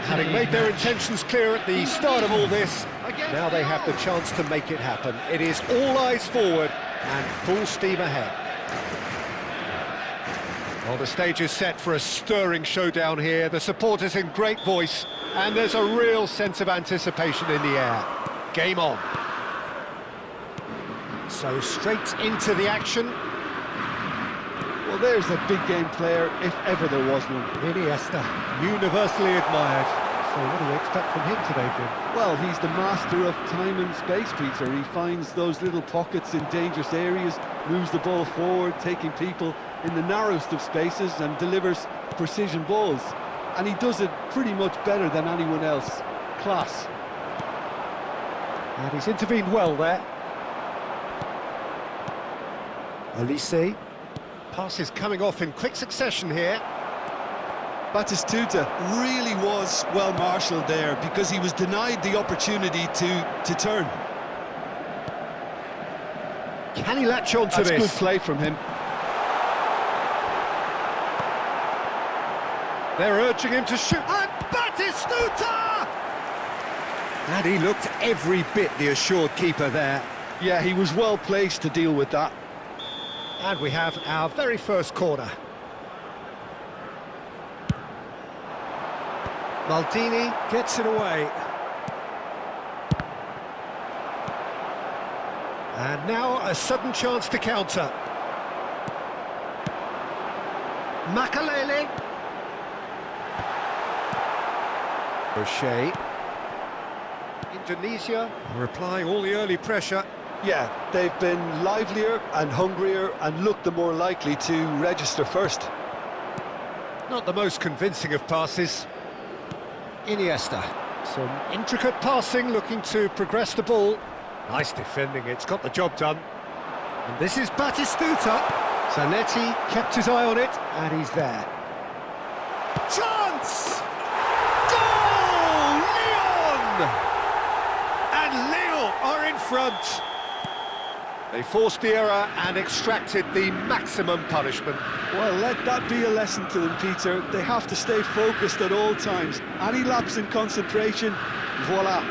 Having made their intentions clear at the start of all this, now they have the chance to make it happen. It is all eyes forward and full steam ahead. Well, the stage is set for a stirring showdown here. The supporters in great voice, and there's a real sense of anticipation in the air. Game on. So straight into the action. Well, there's a big game player, if ever there was one. Iniesta, universally admired. So what do you expect from him today, Jim? Well, he's the master of time and space, Peter. He finds those little pockets in dangerous areas, moves the ball forward, taking people in the narrowest of spaces and delivers precision balls. And he does it pretty much better than anyone else. Class. And he's intervened well there. Olise. Passes coming off in quick succession here. Batistuta really was well marshalled there because he was denied the opportunity to turn. Can he latch on to this? That's good play from him. They're urging him to shoot. And Batistuta! And he looked every bit the assured keeper there. Yeah, he was well placed to deal with that. And we have our very first corner. Maldini gets it away. And now a sudden chance to counter. Makalele. O'Shea. Indonesia replying all the early pressure. Yeah, they've been livelier and hungrier and looked the more likely to register first. Not the most convincing of passes. Iniesta. Some intricate passing, looking to progress the ball. Nice defending, it's got the job done. And this is Batistuta. Zanetti kept his eye on it, and he's there. Chance! Goal! Lyon! And Lyon are in front. They forced the error and extracted the maximum punishment. Well, let that be a lesson to them, Peter. They have to stay focused at all times. Any lapse in concentration, voila.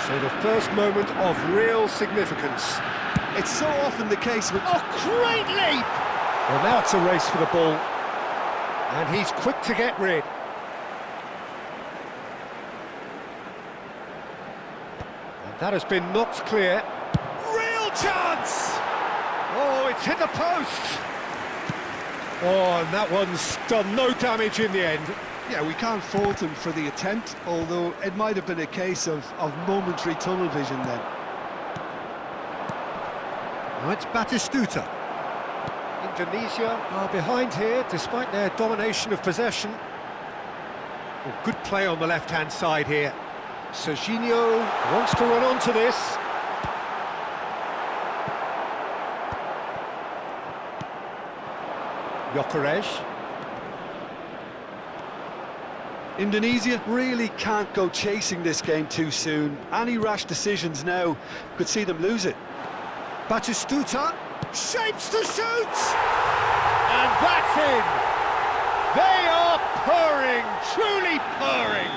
So the first moment of real significance. It's so often the case with... Oh, great leap! Well, now it's a race for the ball. And he's quick to get rid. That has been knocked clear. Real chance! Oh, it's hit the post! Oh, and that one's done no damage in the end. Yeah, we can't fault him for the attempt, although it might have been a case of momentary tunnel vision then. Now it's Batistuta. Indonesia are behind here, despite their domination of possession. Well, good play on the left-hand side here. Serginho wants to run onto this. Gyökeres. Indonesia really can't go chasing this game too soon. Any rash decisions now could see them lose it. Batistuta shapes to shoot! And that's in! They are purring, truly purring!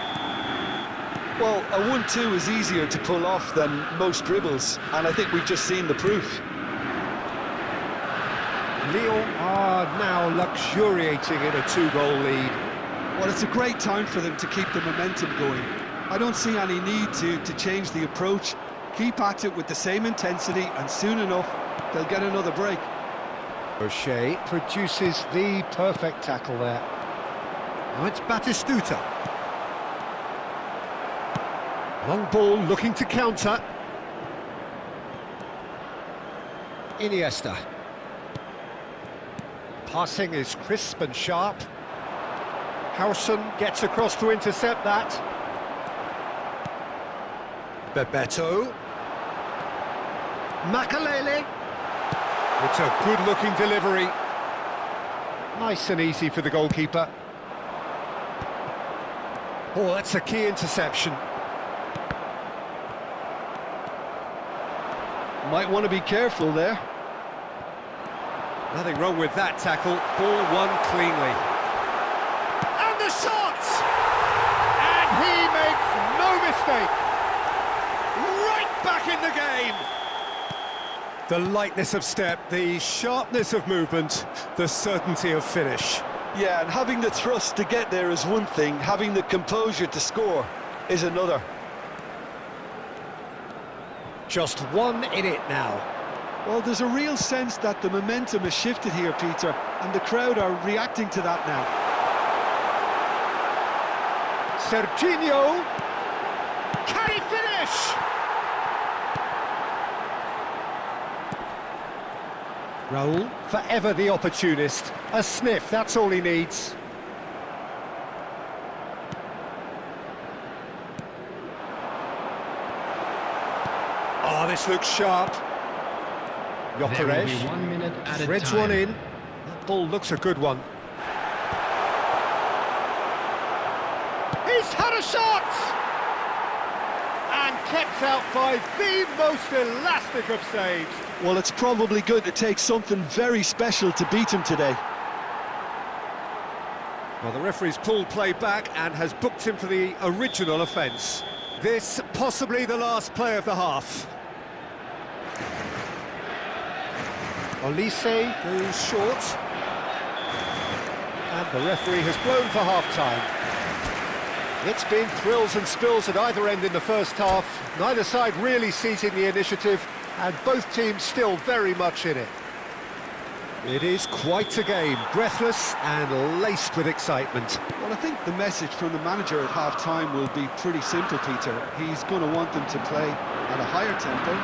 Well, a 1-2 is easier to pull off than most dribbles, and I think we've just seen the proof. Lyon are now luxuriating in a 2-goal lead. Well, it's a great time for them to keep the momentum going. I don't see any need to change the approach. Keep at it with the same intensity, and soon enough, they'll get another break. O'Shea produces the perfect tackle there. Now it's Batistuta. Long ball looking to counter. Iniesta. Passing is crisp and sharp. Howson gets across to intercept that. Bebeto. Makalele. It's a good-looking delivery. Nice and easy for the goalkeeper. Oh, that's a key interception. Might want to be careful there. Nothing wrong with that tackle, ball won cleanly. And the shot! And he makes no mistake! Right back in the game! The lightness of step, the sharpness of movement, the certainty of finish. Yeah, and having the thrust to get there is one thing, having the composure to score is another. Just one in it now. Well, there's a real sense that the momentum has shifted here, Peter, and the crowd are reacting to that now. Serginho! Can he finish? Raul, forever the opportunist. A sniff, that's all he needs. Oh, this looks sharp. There will be Jokeres. 1 minute added Threads time. one in. That ball looks a good one. He's had a shot! And kept out by the most elastic of saves. Well, it's probably going to take something very special to beat him today. Well, the referee's pulled play back and has booked him for the original offence. This possibly the last play of the half. Olise goes short. And the referee has blown for half-time. It's been thrills and spills at either end in the first half. Neither side really seizing the initiative, and both teams still very much in it. It is quite a game, breathless and laced with excitement. Well, I think the message from the manager at half-time will be pretty simple, Peter. He's going to want them to play at a higher tempo,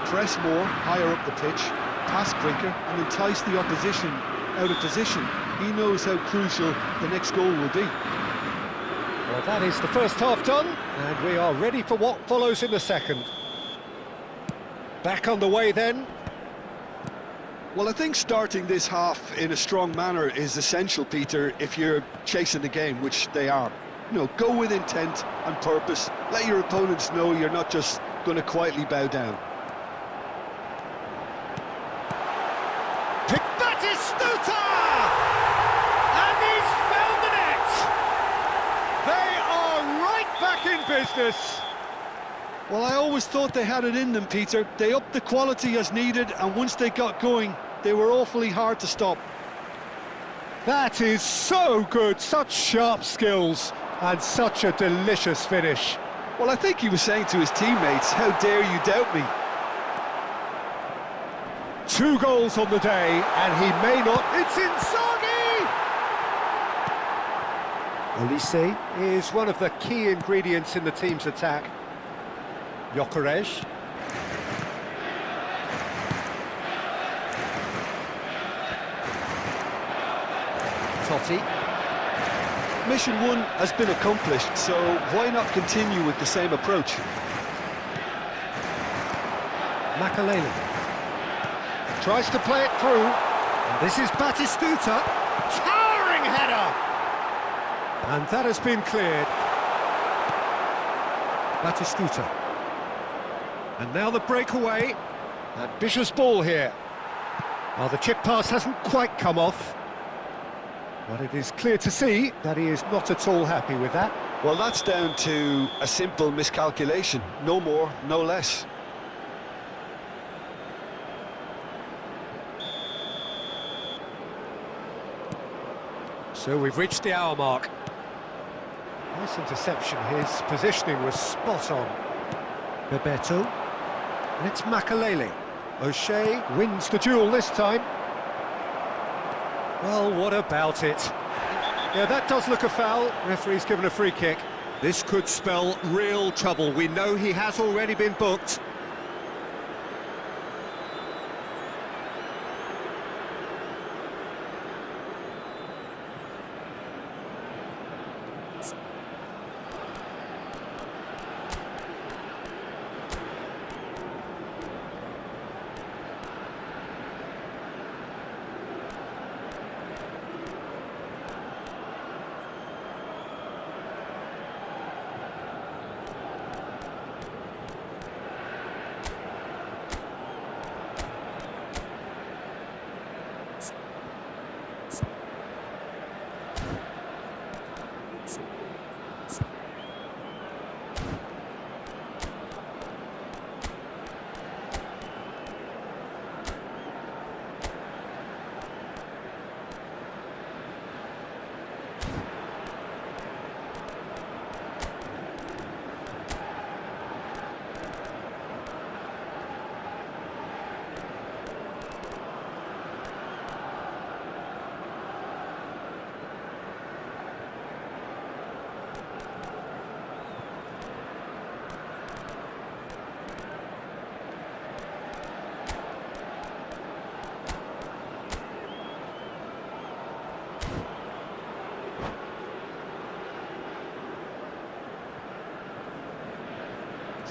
press more, higher up the pitch, pass quicker, and entice the opposition out of position. He knows how crucial the next goal will be. Well, that is the first half done, and we are ready for what follows in the second. Back on the way then. Well, I think starting this half in a strong manner is essential, Peter, if you're chasing the game, which they are. You know, go with intent and purpose. Let your opponents know you're not just going to quietly bow down. Batistuta! And he's found the net! They are right back in business. Well, I always thought they had it in them, Peter. They upped the quality as needed, and once they got going, they were awfully hard to stop. That is so good, such sharp skills, and such a delicious finish. Well, I think he was saying to his teammates, how dare you doubt me? 2 goals on the day, and he may not... It's Inzaghi! Olise is one of the key ingredients in the team's attack. Jokeres. Tadi. Mission 1 has been accomplished, so why not continue with the same approach? Makalele tries to play it through. And this is Batistuta. Towering header! And that has been cleared. Batistuta. And now the breakaway. Ambitious ball here. Well, the chip pass hasn't quite come off. But it is clear to see that he is not at all happy with that. Well, that's down to a simple miscalculation. No more, no less. So we've reached the hour mark. Nice interception. His positioning was spot on. Bebeto. And it's Makalele. O'Shea wins the duel this time. Well, what about it? Yeah, that does look a foul. Referee's given a free kick. This could spell real trouble. We know he has already been booked.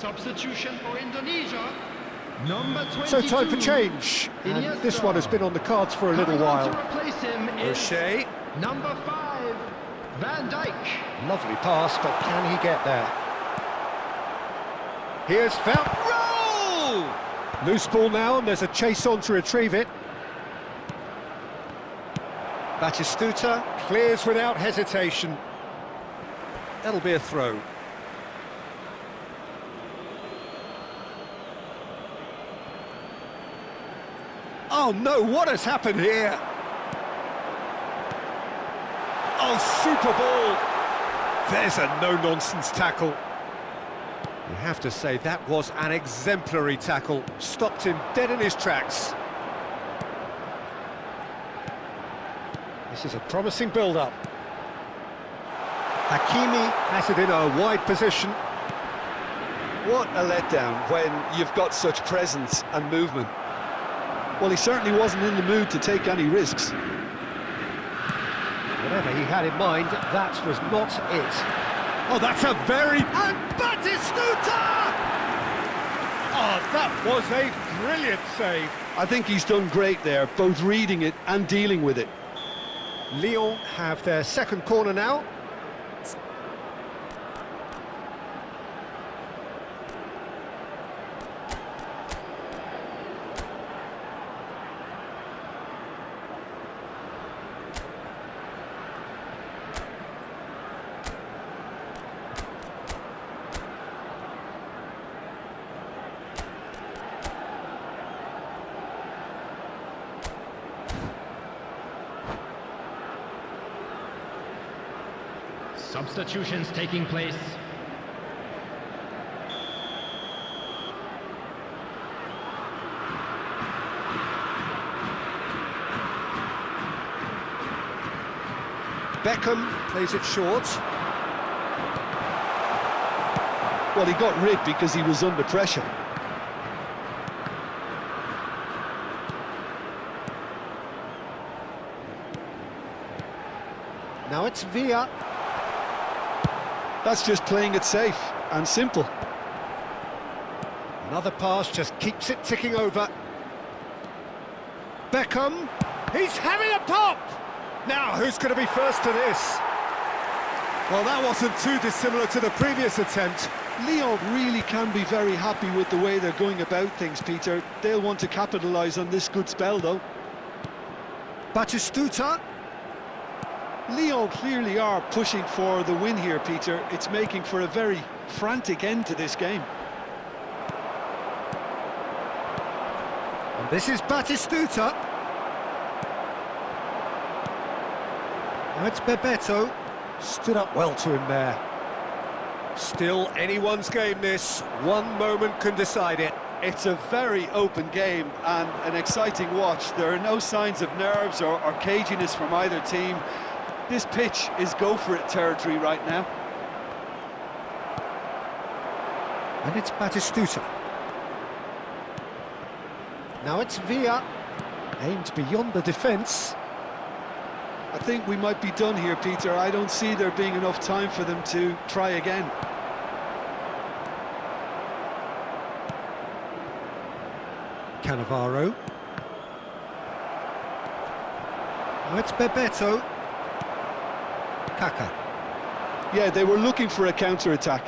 Substitution for Indonesia. Number 22. So time for change, and this one has been on the cards for a little while. To replace him is O'Shea. number 5, Van Dijk. Lovely pass, but can he get there? Here's foul. Roll! Loose ball now, and there's a chase on to retrieve it. Batistuta clears without hesitation. That'll be a throw. Oh no, what has happened here? Oh, super ball! There's a no-nonsense tackle. You have to say that was an exemplary tackle. Stopped him dead in his tracks. This is a promising build-up. Hakimi has it in a wide position. What a letdown when you've got such presence and movement. Well, he certainly wasn't in the mood to take any risks. Whatever he had in mind, that was not it. Oh, that's a very... And Batistuta! Oh, that was a brilliant save. I think he's done great there, both reading it and dealing with it. Lyon have their second corner now. Substitutions taking place. Beckham plays it short. Well, he got rid because he was under pressure. Now it's Villa. That's just playing it safe and simple. Another pass just keeps it ticking over. Beckham, he's having a pop! Now, who's going to be first to this? Well, that wasn't too dissimilar to the previous attempt. Lyon really can be very happy with the way they're going about things, Peter. They'll want to capitalise on this good spell, though. Batistuta. Lyon clearly are pushing for the win here, Peter. It's making for a very frantic end to this game. And this is Batistuta. Now it's Bebeto. Stood up well to him there. Still anyone's game, this. One moment can decide it. It's a very open game and an exciting watch. There are no signs of nerves or caginess from either team. This pitch is go-for-it territory right now. And it's Batistuta. Now it's Villa. Aimed beyond the defence. I think we might be done here, Peter. I don't see there being enough time for them to try again. Cannavaro. Now it's Bebeto. Kaka. Yeah, they were looking for a counter-attack.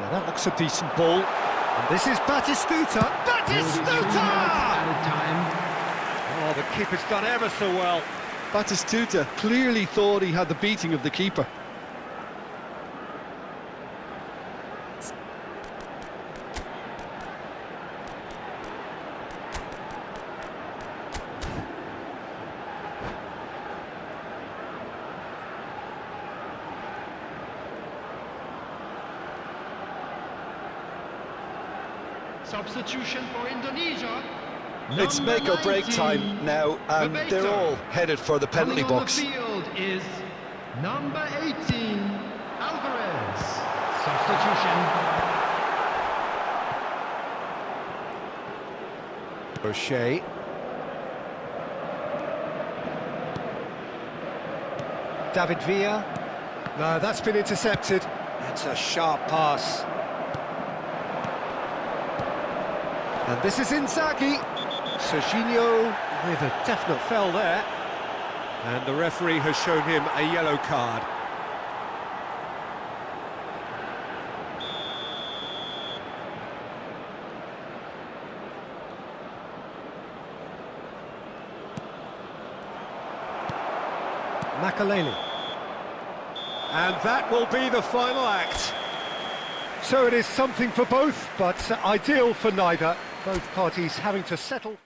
Now that looks a decent ball. And this is Batistuta. Batistuta! Oh, the keeper's done ever so well. Batistuta clearly thought he had the beating of the keeper. Substitution for Indonesia. It's make or break time now, and they're all headed for the penalty box. On the field is number 18, Alvarez. Substitution. O'Shea. David Villa. No, that's been intercepted. That's a sharp pass. And this is Inzaghi. Serginho with a definite foul there. And the referee has shown him a yellow card. Makaleli. And that will be the final act. So it is something for both, but ideal for neither. Both parties having to settle.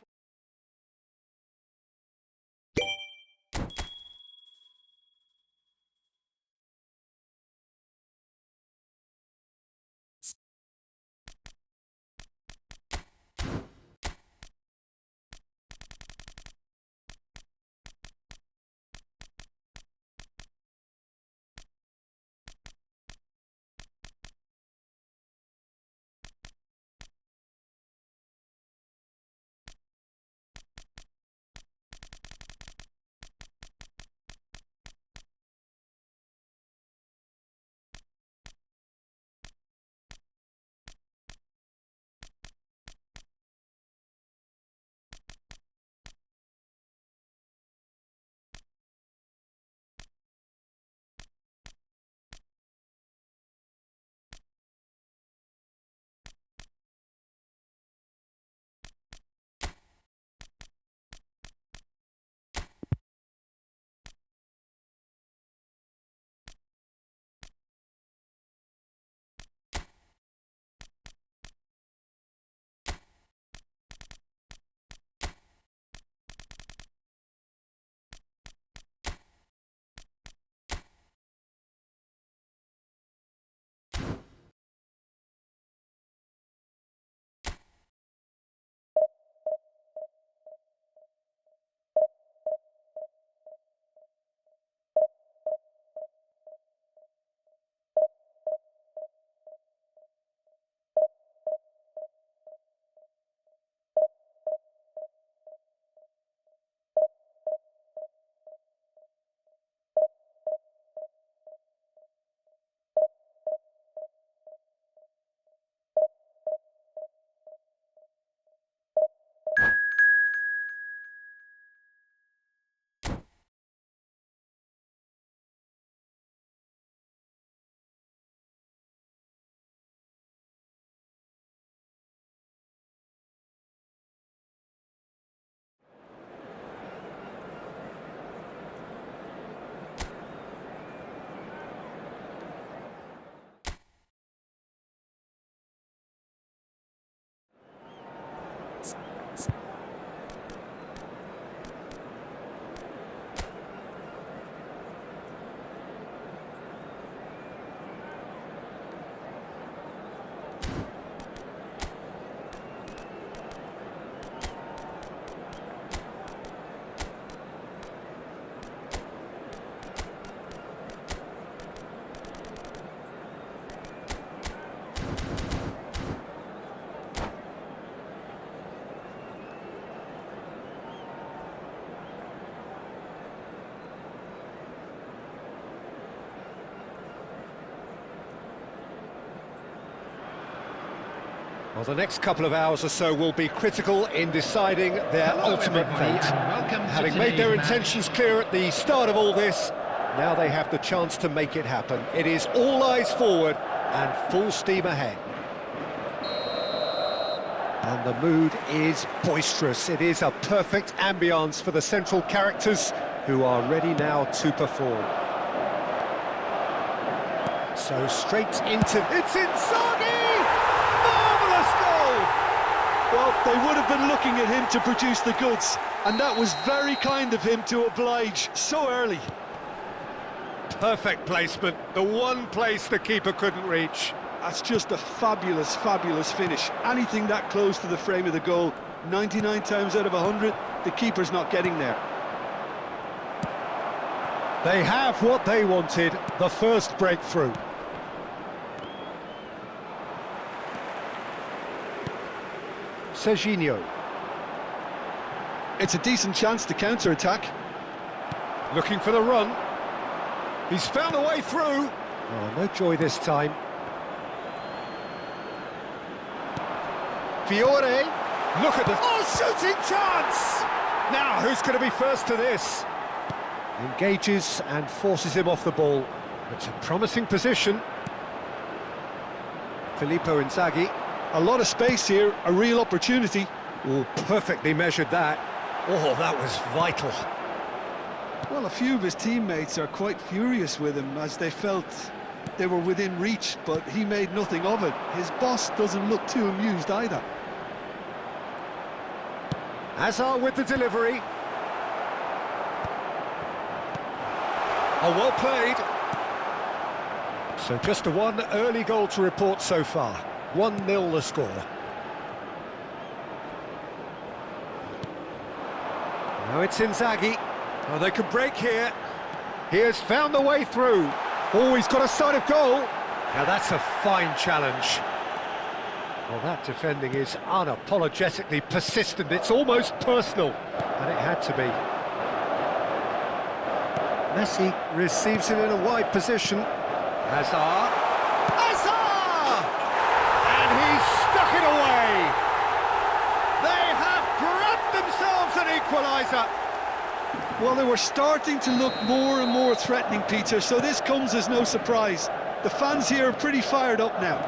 Well, the next couple of hours or so will be critical in deciding their ultimate fate. Having made their intentions clear at the start of all this, now they have the chance to make it happen. It is all eyes forward and full steam ahead. And the mood is boisterous. It is a perfect ambience for the central characters who are ready now to perform. So straight into... It's Inzaghi! Well, they would have been looking at him to produce the goods, and that was very kind of him to oblige so early. Perfect placement, the one place the keeper couldn't reach. That's just a fabulous, fabulous finish. Anything that close to the frame of the goal, 99 times out of 100, the keeper's not getting there. They have what they wanted, the first breakthrough. Serginho. It's a decent chance to counter-attack. Looking for the run. He's found a way through. Oh, no joy this time. Fiore. Look at the... Oh, shooting chance! Now, who's going to be first to this? Engages and forces him off the ball. It's a promising position. Filippo Inzaghi. A lot of space here, a real opportunity. Oh, perfectly measured that. Oh, that was vital. Well, a few of his teammates are quite furious with him as they felt they were within reach, but he made nothing of it. His boss doesn't look too amused either. Hazard with the delivery. Oh, well played. So just the one early goal to report so far. 1-0 the score. Now it's Inzaghi. Oh, they could break here. He has found the way through. Oh, he's got a sight of goal. Now that's a fine challenge. Well, that defending is unapologetically persistent. It's almost personal, and it had to be. Messi receives it in a wide position. Hazard. Hazard! And he's stuck it away. They have grabbed themselves an equaliser. Well, they were starting to look more and more threatening, Peter, so this comes as no surprise. The fans here are pretty fired up now.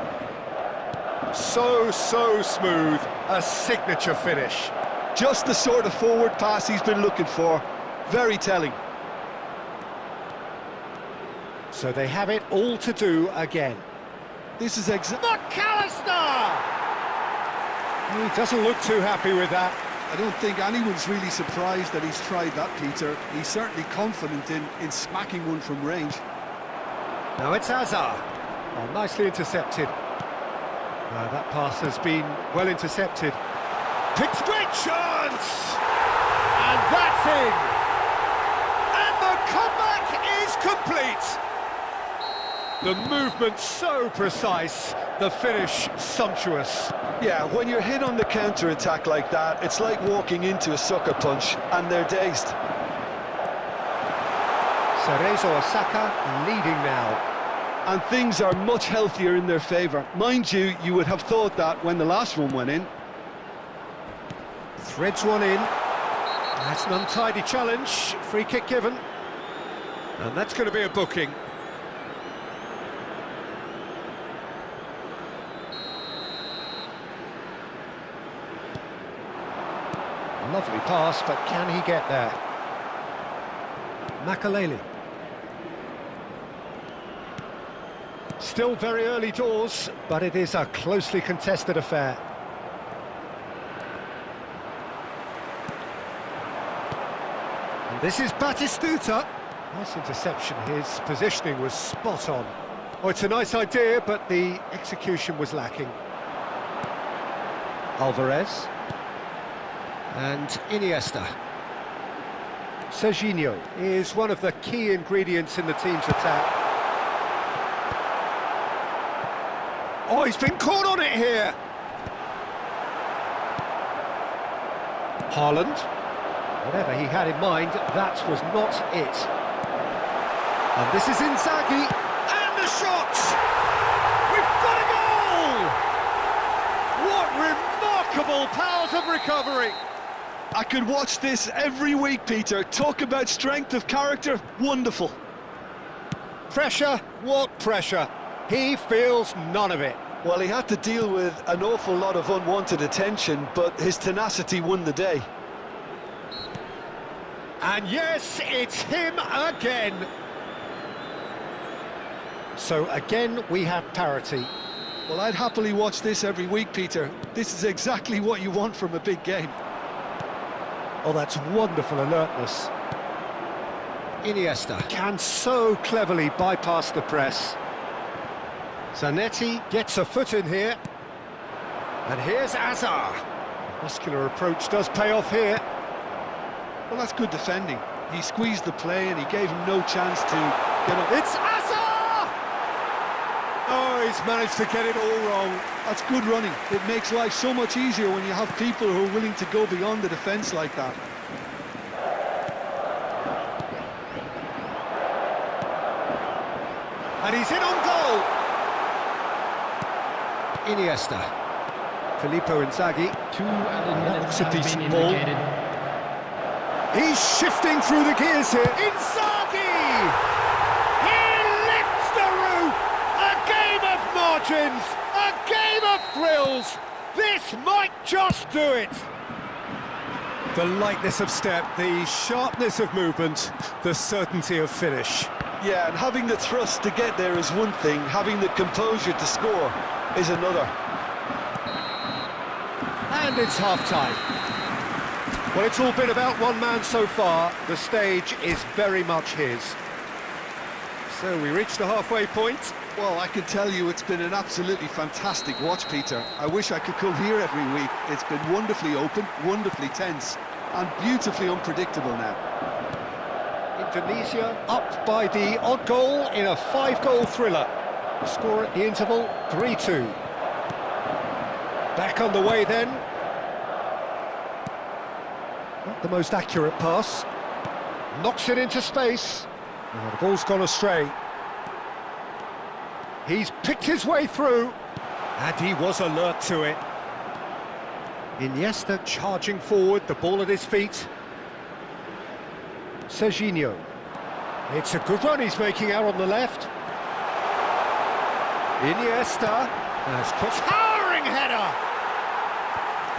So smooth. A signature finish. Just the sort of forward pass he's been looking for. Very telling. So they have it all to do again. This is McAllister! He doesn't look too happy with that. I don't think anyone's really surprised that he's tried that, Peter. He's certainly confident in smacking one from range. Now it's Hazard. Oh, nicely intercepted. That pass has been well intercepted. Picked great chance! And that's in! And the comeback is complete! The movement so precise, the finish sumptuous. Yeah, when you're hit on the counter-attack like that, it's like walking into a sucker punch, and they're dazed. Cerezo Osaka leading now. And things are much healthier in their favour. Mind you, you would have thought that when the last one went in. Threads one in. That's an untidy challenge. Free kick given. And that's going to be a booking. Lovely pass, but can he get there? Makaleli. Still very early doors, but it is a closely contested affair. And this is Batistuta. Nice interception, his positioning was spot on. Oh, it's a nice idea, but the execution was lacking. Alvarez. And Iniesta. Serginho is one of the key ingredients in the team's attack. Oh, he's been caught on it here! Haaland. Whatever he had in mind, that was not it. And this is Inzaghi. And the shot! We've got a goal! What remarkable powers of recovery! I could watch this every week, Peter. Talk about strength of character. Wonderful. Pressure? What pressure? He feels none of it. Well, he had to deal with an awful lot of unwanted attention, but his tenacity won the day. And yes, it's him again. So again, we have parity. Well, I'd happily watch this every week, Peter. This is exactly what you want from a big game. Oh, that's wonderful alertness. Iniesta can so cleverly bypass the press. Zanetti gets a foot in here. And here's Hazard. Muscular approach does pay off here. Well, that's good defending. He squeezed the play and he gave him no chance to get up. It's Hazard! Oh, he's managed to get it all wrong. That's good running. It makes life so much easier when you have people who are willing to go beyond the defence like that. And he's in on goal. Iniesta. Filippo Inzaghi. 2 added That minutes looks a has been decent ball. indicated. He's shifting through the gears here. Inzaghi! He lifts the roof! A game of margins! A game of thrills! This might just do it! The lightness of step, the sharpness of movement, the certainty of finish. Yeah, and having the thrust to get there is one thing, having the composure to score is another. And it's half-time. Well, it's all been about one man so far. The stage is very much his. So we reached the halfway point. Well, I can tell you it's been an absolutely fantastic watch, Peter. I wish I could come here every week. It's been wonderfully open, wonderfully tense, and beautifully unpredictable now. Indonesia up by the odd goal in a 5-goal thriller. The score at the interval, 3-2. Back on the way then. Not the most accurate pass. Knocks it into space. Now the ball's gone astray. He's picked his way through, and he was alert to it. Iniesta charging forward, the ball at his feet. Serginho. It's a good run he's making out on the left. Iniesta has crossed. Towering header!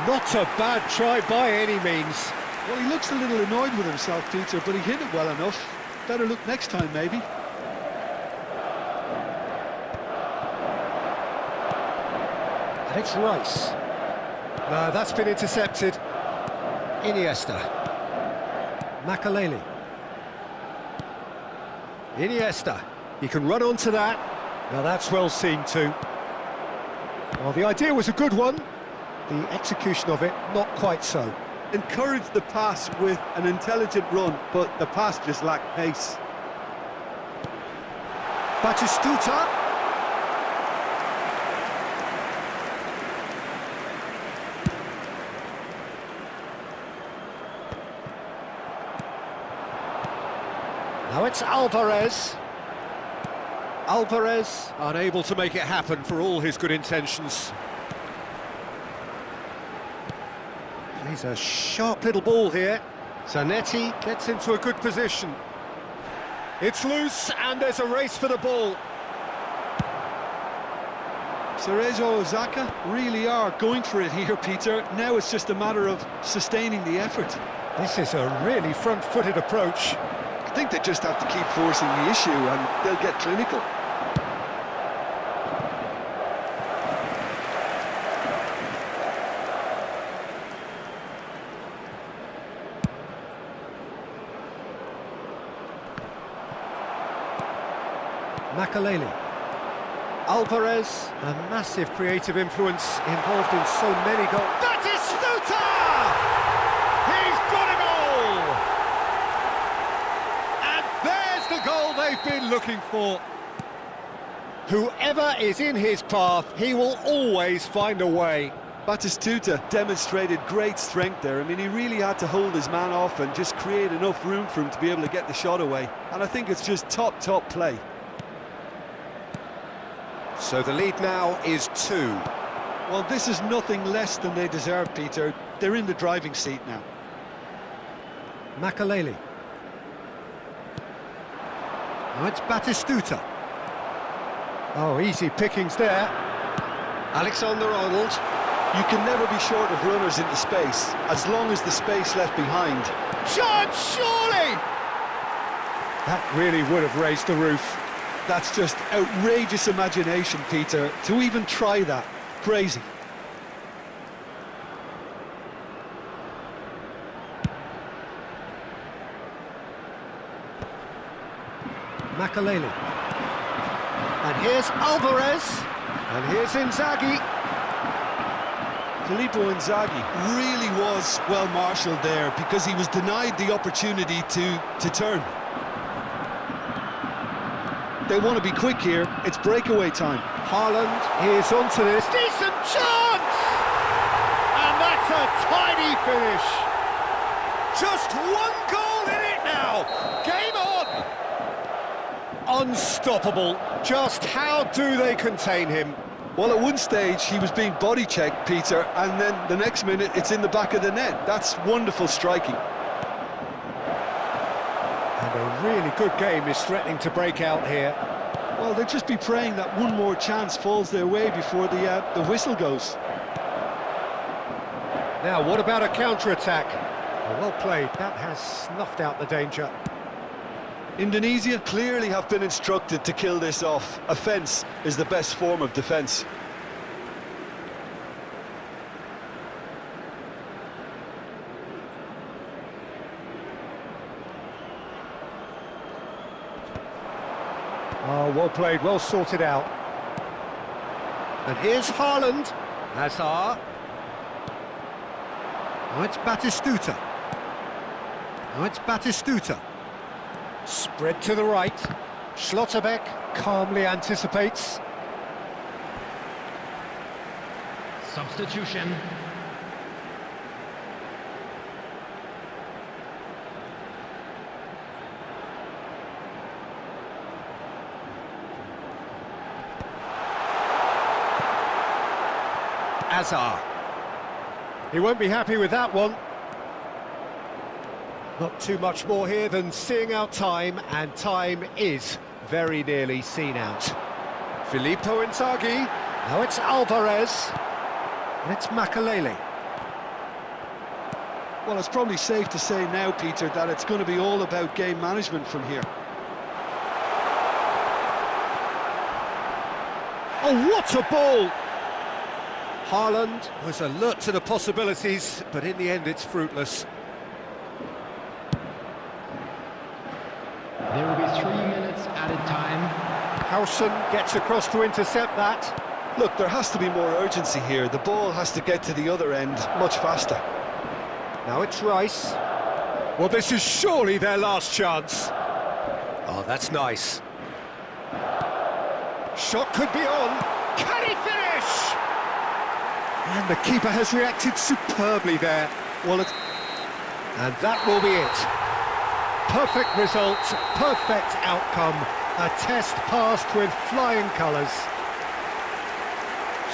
Not a bad try by any means. Well, he looks a little annoyed with himself, Peter, but he hit it well enough. Better look next time, maybe. And it's Rice. No, that's been intercepted. Iniesta. Makaleli. Iniesta. He can run onto that. Now that's well seen too. Well, the idea was a good one. The execution of it, not quite so. Encouraged the pass with an intelligent run, but the pass just lacked pace. Batistuta. Now it's Alvarez. Alvarez unable to make it happen for all his good intentions. Plays a sharp little ball here. Zanetti gets into a good position. It's loose and there's a race for the ball. Cerezo Osaka really are going for it here, Peter. Now it's just a matter of sustaining the effort. This is a really front-footed approach. I think they just have to keep forcing the issue and they'll get clinical. Makaleli. Alvarez, a massive creative influence involved in so many goals. Batistuta! He's got a goal! And there's the goal they've been looking for. Whoever is in his path, he will always find a way. Batistuta demonstrated great strength there. I mean, he really had to hold his man off and just create enough room for him to be able to get the shot away. And I think it's just top play. So the lead now is 2. Well, this is nothing less than they deserve, Peter. They're in the driving seat now. Makaleli. Now it's Batistuta. Oh, easy pickings there. Alexander-Arnold. You can never be short of runners into space, as long as the space left behind. Chance, surely! That really would have raised the roof. That's just outrageous imagination, Peter. To even try that, crazy. Makaleli. And here's Alvarez. And here's Inzaghi. Filippo Inzaghi really was well marshalled there because he was denied the opportunity to turn. They want to be quick here. It's breakaway time. Haaland is onto this. Decent chance! And that's a tidy finish. Just one goal in it now. Game on! Unstoppable. Just how do they contain him? Well, at one stage he was being body checked, Peter, and then the next minute it's in the back of the net. That's wonderful striking. And a really good game is threatening to break out here. Well, they'll just be praying that one more chance falls their way before the whistle goes. Now, what about a counter-attack? Well played, that has snuffed out the danger. Indonesia clearly have been instructed to kill this off. Offence is the best form of defence. Oh, well played, well sorted out. And here's Haaland. Hazard. Now it's Batistuta. Now it's Batistuta. Spread to the right. Schlotterbeck calmly anticipates. Substitution. Hazard. He won't be happy with that one. Not too much more here than seeing out time, and time is very nearly seen out. Filippo Inzaghi. Now it's Alvarez. And it's Makalele. Well, it's probably safe to say now, Peter, that it's going to be all about game management from here. Oh, what a ball! Haaland was alert to the possibilities, but in the end it's fruitless. There will be 3 minutes added time. Howson gets across to intercept that. Look, there has to be more urgency here. The ball has to get to the other end much faster. Now it's Rice. Well, this is surely their last chance. Oh, that's nice. Shot could be on. Can he finish? And the keeper has reacted superbly there. Well, and that will be it. Perfect result, perfect outcome. A test passed with flying colours.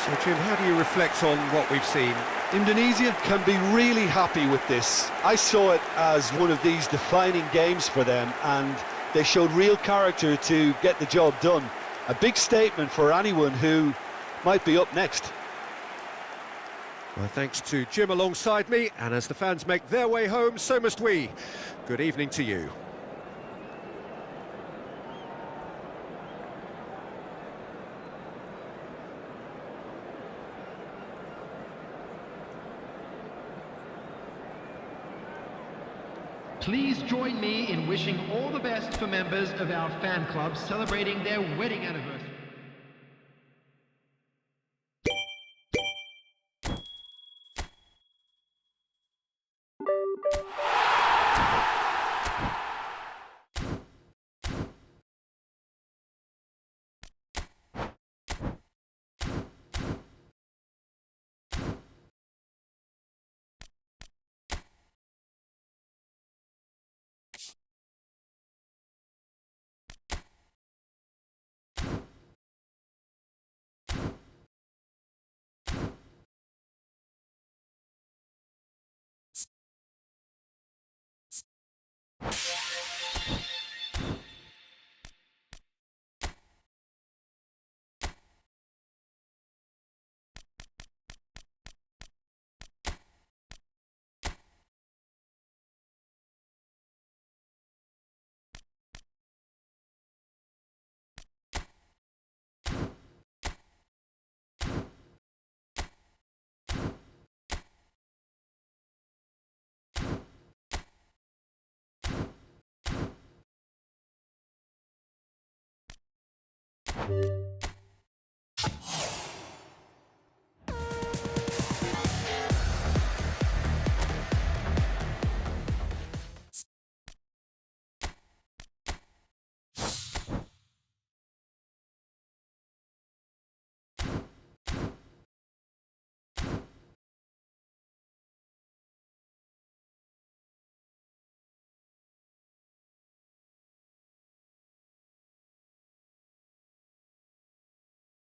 So, Jim, how do you reflect on what we've seen? Indonesia can be really happy with this. I saw it as one of these defining games for them, and they showed real character to get the job done. A big statement for anyone who might be up next. Well, thanks to Jim alongside me, and as the fans make their way home, so must we. Good evening to you. Please join me in wishing all the best for members of our fan club celebrating their wedding anniversary.